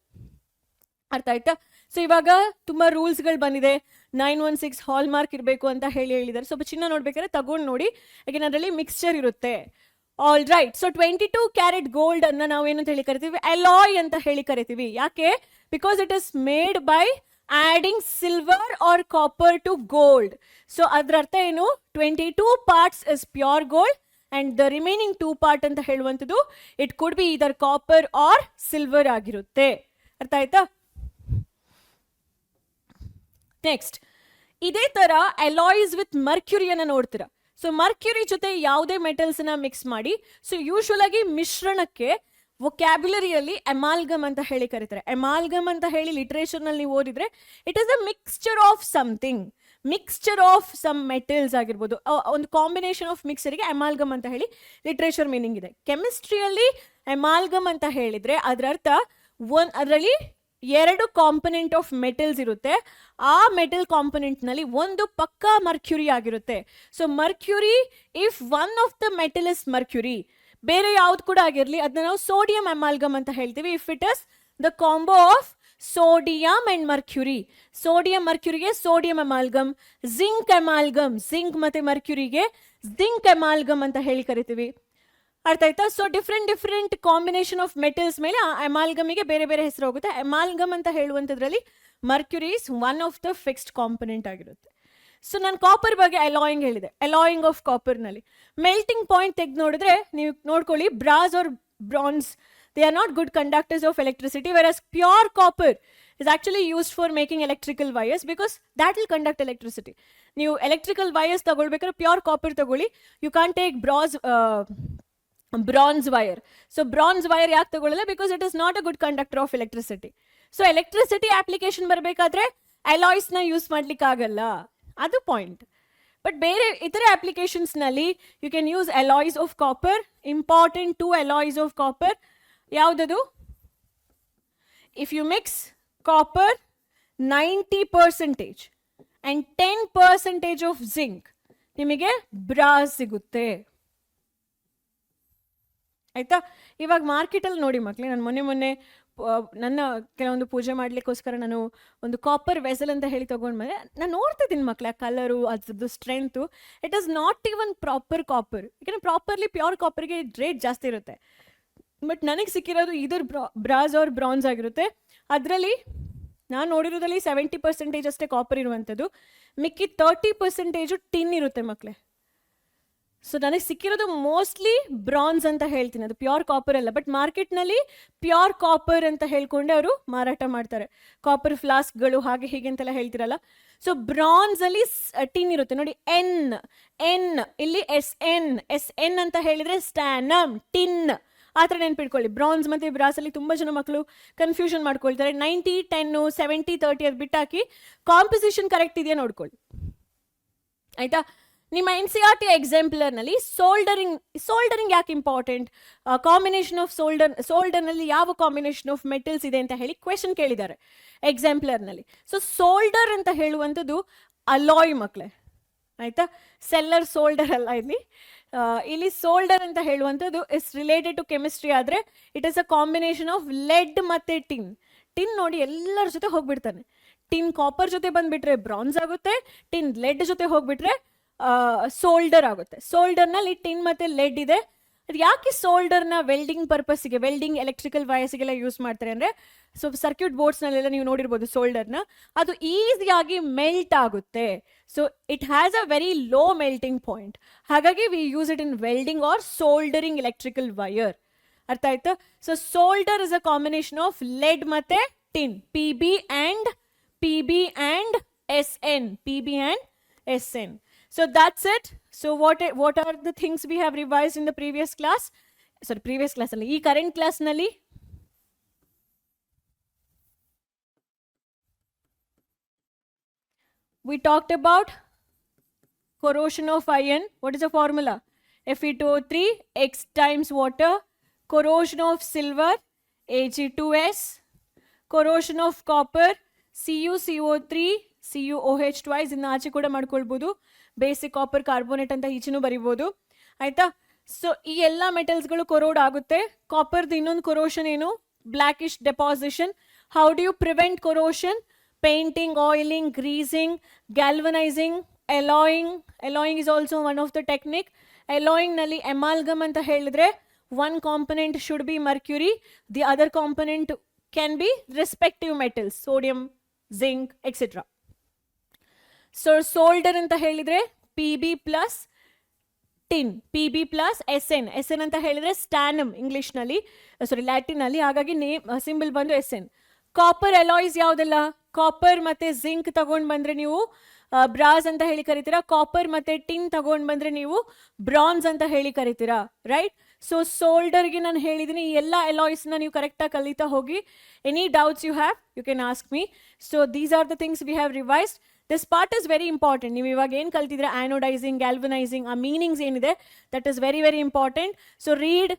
ಅರ್ಥ ಆಯ್ತಾ? ಸೊ ಇವಾಗ ತುಂಬ ರೂಲ್ಸ್ಗಳು ಬಂದಿದೆ. 916 ಹಾಲ್ ಮಾರ್ಕ್ ಇರಬೇಕು ಅಂತ ಹೇಳಿದ್ದಾರೆ. ಸ್ವಲ್ಪ ಚಿನ್ನ ನೋಡ್ಬೇಕಾದ್ರೆ ತಗೊಂಡು ನೋಡಿ, ಯಾಕೆಂದ್ರೆ ಅದರಲ್ಲಿ ಮಿಕ್ಸ್ಚರ್ ಇರುತ್ತೆ. All right. So 22 carat gold ಅನ್ನ ನಾವು ಏನಂತ ಹೇಳಿ ಕರಿತೀವಿ, ಅಲಾಯ್ ಅಂತ ಹೇಳಿ ಕರಿತೀವಿ. ಯಾಕೆ? Because it is made by adding silver or copper to gold. So ಅದ್ರ ಅರ್ಥ ಏನು, 22 parts is pure gold and the remaining 2 part ಅಂತ ಹೇಳುವಂಥದ್ದು it could be either copper or silver ಆಗಿರುತ್ತೆ. ಅರ್ಥ ಆಯ್ತಾ? ನೆಕ್ಸ್ಟ್, ಇದೇ ತರ ಅಲಾಯ್ಸ್ ವಿತ್ ಮರ್ಕ್ಯುರಿಯನ್ನ ನೋಡ್ತೀರಾ. ಸೊ ಮರ್ಕ್ಯುರಿ ಜೊತೆ ಯಾವುದೇ ಮೆಟಲ್ಸ್ನ ಮಿಕ್ಸ್ ಮಾಡಿ, ಸೊ ಯೂಶುವಲ್ ಆಗಿ ಮಿಶ್ರಣಕ್ಕೆ ವೊಕ್ಯಾಬ್ಯುಲರಿಯಲ್ಲಿ ಅಮಾಲ್ಗಮ್ ಅಂತ ಹೇಳಿ ಕರೀತಾರೆ. ಅಮಾಲ್ಗಮ್ ಅಂತ ಹೇಳಿ ಲಿಟ್ರೇಚರ್ನಲ್ಲಿ ನೀವು ಓದಿದ್ರೆ it is a mixture of something, mixture of some metals ಆಗಿರ್ಬೋದು, ಒಂದು ಕಾಂಬಿನೇಷನ್ ಆಫ್ ಮಿಕ್ಸರಿಗೆ ಅಮಾಲ್ಗಮ್ ಅಂತ ಹೇಳಿ ಲಿಟ್ರೇಚರ್ ಮೀನಿಂಗ್ ಇದೆ. ಕೆಮಿಸ್ಟ್ರಿಯಲ್ಲಿ ಅಮಾಲ್ಗಮ್ ಅಂತ ಹೇಳಿದ್ರೆ ಅದರ ಅರ್ಥ ಅದರಲ್ಲಿ 2 ಕಾಂಪೊನೆಂಟ್ ಆಫ್ ಮೆಟಲ್ಸ್ ಇರುತ್ತೆ. ಆ ಮೆಟಲ್ ಕಾಂಪೊನೆಂಟ್ನಲ್ಲಿ ಒಂದು ಪಕ್ಕ ಮರ್ಕ್ಯುರಿ ಆಗಿರುತ್ತೆ. So Mercury, if one of the metal is Mercury, ಬೇರೆ ಯಾವ್ದು ಕೂಡ ಆಗಿರಲಿ, ಅದನ್ನ ನಾವು ಸೋಡಿಯಂ ಅಮಾಲ್ಗಮ್ ಅಂತ ಹೇಳ್ತೀವಿ. If it is the combo of sodium and mercury, sodium ಮರ್ಕ್ಯುರಿಗೆ sodium amalgam, zinc amalgam, zinc ಮತ್ತೆ ಮರ್ಕ್ಯುರಿಗೆ ಜಿಂಕ್ ಅಮಾಲ್ಗಮ್ ಅಂತ ಹೇಳಿ ಕರಿತೀವಿ. ಅರ್ಥ ಆಯ್ತಾ? So different combination of metals ಮೇಲೆ ಆ ಅಮಾಲ್ಗಮಿಗೆ ಬೇರೆ ಬೇರೆ ಹೆಸರು ಹೋಗುತ್ತೆ. ಅಮಾಲ್ಗಮ್ ಅಂತ ಹೇಳುವಂಥದ್ರಲ್ಲಿ mercury is one of the fixed component ಆಗಿರುತ್ತೆ. ಸೊ ನಾನು ಕಾಪರ್ ಬಗ್ಗೆ ಅಲಾಯಿಂಗ್ ಹೇಳಿದೆ. ಅಲಾಯಿಂಗ್ ಆಫ್ ಕಾಪರ್ನಲ್ಲಿ ಮೆಲ್ಟಿಂಗ್ ಪಾಯಿಂಟ್ ತೆಗೆದು ನೋಡಿದ್ರೆ ನೀವು ನೋಡ್ಕೊಳ್ಳಿ, brass or bronze, they are not good conductors of electricity, whereas pure copper is actually used for making electrical wires because that will conduct electricity. ನೀವು electrical wires ತಗೊಳ್ಬೇಕಾದ್ರೆ pure copper ತಗೊಳ್ಳಿ, you can't take bronze wire. So bronze wire ಯಾಕೆ ತಗೊಳ್ಳಲ್ಲ? Because it is not a good conductor of electricity. So electricity application ಬರಬೇಕಾದ್ರೆ ಅಲಾಯ್ಸ್ನ use ಮಾಡ್ಲಿಕ್ಕೆ ಆಗಲ್ಲ, ಅದು ಪಾಯಿಂಟ್. ಬಟ್ ಬೇರೆ ಇತರ ಅಪ್ಲಿಕೇಶನ್ಸ್ನಲ್ಲಿ you can use alloys of copper. Important 2 alloys of copper ಯಾವುದದು? If you mix copper 90% and 10% of zinc, ನಿಮಗೆ ಬ್ರಾಸ್ ಸಿಗುತ್ತೆ. ಆಯಿತಾ. ಇವಾಗ ಮಾರ್ಕೆಟಲ್ಲಿ ನೋಡಿ ಮಕ್ಕಳೇ, ನಾನು ಮೊನ್ನೆ ನನ್ನ ಕೆಲವೊಂದು ಪೂಜೆ ಮಾಡಲಿಕ್ಕೋಸ್ಕರ ನಾನು ಒಂದು ಕಾಪರ್ ವೆಸಲ್ ಅಂತ ಹೇಳಿ ತೊಗೊಂಡು ಬಂದರೆ, ನಾನು ನೋಡ್ತಿದ್ದೀನಿ ಮಕ್ಕಳೇ ಆ ಕಲರು, ಅದ್ರದ್ದು strength, it is not even proper copper. ಯಾಕಂದರೆ ಪ್ರಾಪರ್ಲಿ ಪ್ಯೂರ್ ಕಾಪರ್ಗೆ ರೇಟ್ ಜಾಸ್ತಿ ಇರುತ್ತೆ. ಬಟ್ ನನಗೆ ಸಿಕ್ಕಿರೋದು ಇದ್ರ ಬ್ರಾಸ್ ಆರ್ ಬ್ರಾನ್ಸ್ ಆಗಿರುತ್ತೆ. ಅದರಲ್ಲಿ ನಾನು ನೋಡಿರೋದ್ರಲ್ಲಿ 70% ಅಷ್ಟೇ ಕಾಪರ್ ಇರುವಂಥದ್ದು, ಮಿಕ್ಕಿ 30% ಟಿನ್ ಇರುತ್ತೆ ಮಕ್ಕಳೇ. ಸೊ ನನಗೆ ಸಿಕ್ಕಿರೋದು ಮೋಸ್ಟ್ಲಿ ಬ್ರಾನ್ಸ್ ಅಂತ ಹೇಳ್ತೀನಿ, ಅದು ಪ್ಯೂರ್ ಕಾಪರ್ ಅಲ್ಲ. ಬಟ್ ಮಾರ್ಕೆಟ್ನಲ್ಲಿ ಪ್ಯೂರ್ ಕಾಪರ್ ಅಂತ ಹೇಳ್ಕೊಂಡೆ ಅವರು ಮಾರಾಟ ಮಾಡ್ತಾರೆ, ಕಾಪರ್ ಫ್ಲಾಸ್ಕ್ಗಳು ಹಾಗೆ ಹೀಗೆ ಅಂತೆಲ್ಲ ಹೇಳ್ತಿರಲ್ಲ. ಸೊ ಬ್ರಾನ್ಸಲ್ಲಿ ಟಿನ್ ಇರುತ್ತೆ ನೋಡಿ, ಎನ್ ಇಲ್ಲಿ ಎಸ್ ಎನ್ ಅಂತ ಹೇಳಿದರೆ ಸ್ಟ್ಯಾನಮ್, ಟಿನ್, ಆ ಥರ ನೆನ್ಪಿಟ್ಕೊಳ್ಳಿ. ಬ್ರಾನ್ಸ್ ಮತ್ತು ಬ್ರಾಸಲ್ಲಿ ತುಂಬ ಜನ ಮಕ್ಕಳು ಕನ್ಫ್ಯೂಷನ್ ಮಾಡ್ಕೊಳ್ತಾರೆ. 90-10, 70-30 ಅದು ಬಿಟ್ಟಾಕಿ ಕಾಂಪೊಸಿಷನ್ ಕರೆಕ್ಟ್ ಇದೆಯಾ ನೋಡ್ಕೊಳ್ಳಿ, ಆಯಿತಾ. ನಿಮ್ಮ NCERT ಎಕ್ಸಾಂಪ್ಲರ್ನಲ್ಲಿ ಸೋಲ್ಡರಿಂಗ್ ಯಾಕೆ ಇಂಪಾರ್ಟೆಂಟ್, ಕಾಂಬಿನೇಷನ್ ಆಫ್ ಸೋಲ್ಡರ್ನಲ್ಲಿ ಯಾವ ಕಾಂಬಿನೇಷನ್ ಆಫ್ ಮೆಟಲ್ಸ್ ಇದೆ ಅಂತ ಹೇಳಿ ಕ್ವೆಶನ್ ಕೇಳಿದ್ದಾರೆ ಎಕ್ಸಾಂಪ್ಲರ್ನಲ್ಲಿ. ಸೊ ಸೋಲ್ಡರ್ ಅಂತ ಹೇಳುವಂಥದ್ದು ಅಲಾಯ್ ಮಕ್ಕಳೇ, ಆಯಿತಾ. ಸೆಲ್ಲರ್ ಸೋಲ್ಡರ್ ಅಲ್ಲ ಇಲ್ಲಿ ಸೋಲ್ಡರ್ ಅಂತ ಹೇಳುವಂಥದ್ದು ಇಸ್ ರಿಲೇಟೆಡ್ ಟು ಕೆಮಿಸ್ಟ್ರಿ. ಆದರೆ it is a combination of lead ಮತ್ತು ಟಿನ್ ನೋಡಿ ಎಲ್ಲರ ಜೊತೆ ಹೋಗ್ಬಿಡ್ತಾನೆ. ಟಿನ್ ಕಾಪರ್ ಜೊತೆ ಬಂದುಬಿಟ್ರೆ ಬ್ರಾನ್ಸ್ ಆಗುತ್ತೆ, ಟಿನ್ ಲೆಡ್ ಜೊತೆ ಹೋಗ್ಬಿಟ್ರೆ ಸೋಲ್ಡರ್ ಆಗುತ್ತೆ. ಸೋಲ್ಡರ್ನಲ್ಲಿ ಟಿನ್ ಮತ್ತು ಲೆಡ್ ಇದೆ. ಅದು ಯಾಕೆ ಸೋಲ್ಡರ್ನ ವೆಲ್ಡಿಂಗ್ ಪರ್ಪಸ್ಸಿಗೆ, ವೆಲ್ಡಿಂಗ್ ಎಲೆಕ್ಟ್ರಿಕಲ್ ವಯಸ್ಸಿಗೆಲ್ಲ ಯೂಸ್ ಮಾಡ್ತಾರೆ ಅಂದರೆ, ಸೊ ಸರ್ಕ್ಯೂಟ್ ಬೋರ್ಡ್ಸ್ನಲ್ಲೆಲ್ಲ ನೀವು ನೋಡಿರ್ಬೋದು ಸೋಲ್ಡರ್ನ, ಅದು ಈಸಿಯಾಗಿ ಮೆಲ್ಟ್ ಆಗುತ್ತೆ. So it has a very low melting point, ಹಾಗಾಗಿ we use it in welding or soldering electrical wire. ಅರ್ಥ ಆಯ್ತು. So solder is a combination of lead ಮತ್ತು tin, PB and SN. So that's it. So what are the things we have revised in the previous class? Previous class alli, ee current class nalli we talked about corrosion of iron. What is the formula? Fe2O3 X times water. Corrosion of silver, Ag2S. Corrosion of copper, CuCO3 CuOH twice. ಇನ್ನು ಆಚೆ ಕೂಡ ಮಾಡ್ಕೊಳ್ಬೋದು, basic copper carbonate ಅಂತ ಈಚೆನೂ ಬರಿಬೋದು, ಆಯಿತಾ. So ಈ ಎಲ್ಲ ಮೆಟಲ್ಸ್ಗಳು ಕೊರೋಡ್ ಆಗುತ್ತೆ. ಕಾಪರ್ದು ಇನ್ನೊಂದು ಕೊರೋಷನ್ ಏನು, blackish deposition. How do you prevent corrosion? Painting, oiling, greasing, galvanising, alloying is also one of the technique. ಎಲಾಯಿಂಗ್ನಲ್ಲಿ ಅಮಾಲ್ಗಮ್ ಅಂತ ಹೇಳಿದ್ರೆ one component should be mercury, the other component can be respective metals, sodium, zinc, etc. So solder anta helidre PB plus tin, PB plus SN anta helidre stannum English nalli, Latin nalli, hagagi name symbol bandu SN. Copper alloys yaudella, copper ಮತ್ತೆ zinc ತಗೊಂಡು ಬಂದ್ರೆ ನೀವು brass ಅಂತ ಹೇಳಿ ಕರಿತೀರಾ, copper ಮತ್ತೆ tin ತಗೊಂಡು ಬಂದ್ರೆ ನೀವು ಬ್ರಾನ್ಸ್ ಅಂತ ಹೇಳಿ ಕರಿತೀರಾ, ರೈಟ್. ಸೊ ಸೋಲ್ಡರ್ಗೆ ನಾನು ಹೇಳಿದ್ದೀನಿ, ಈ ಎಲ್ಲ ಅಲಾಯ್ಸ್ನ ನೀವು ಕರೆಕ್ಟಾಗಿ ಕಲಿತಾ ಹೋಗಿ. Any doubts you have you can ask me. So these are the things we have revised. This part is very important. ನೀವು ಇವಾಗ ಏನು ಕಲ್ತಿದ್ರೆ ಆ್ಯನೋಡೈಸಿಂಗ್, ಗ್ಯಾಲ್ವನೈಸಿಂಗ್, ಆ ಮೀನಿಂಗ್ಸ್ ಏನಿದೆ that is very very important. So read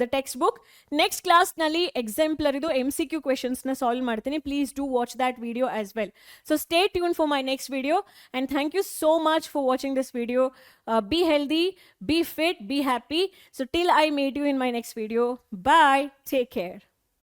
the textbook. Next ಕ್ಲಾಸ್ನಲ್ಲಿ exemplar ಇದು MCQ ಕ್ವೆಶನ್ಸ್ನ solve ಮಾಡ್ತೀನಿ. Please do watch that video as well. So stay tune for my next video and thank you so much for watching this video. Be healthy, be fit, be happy. So till I meet you in my next video, bye, take care.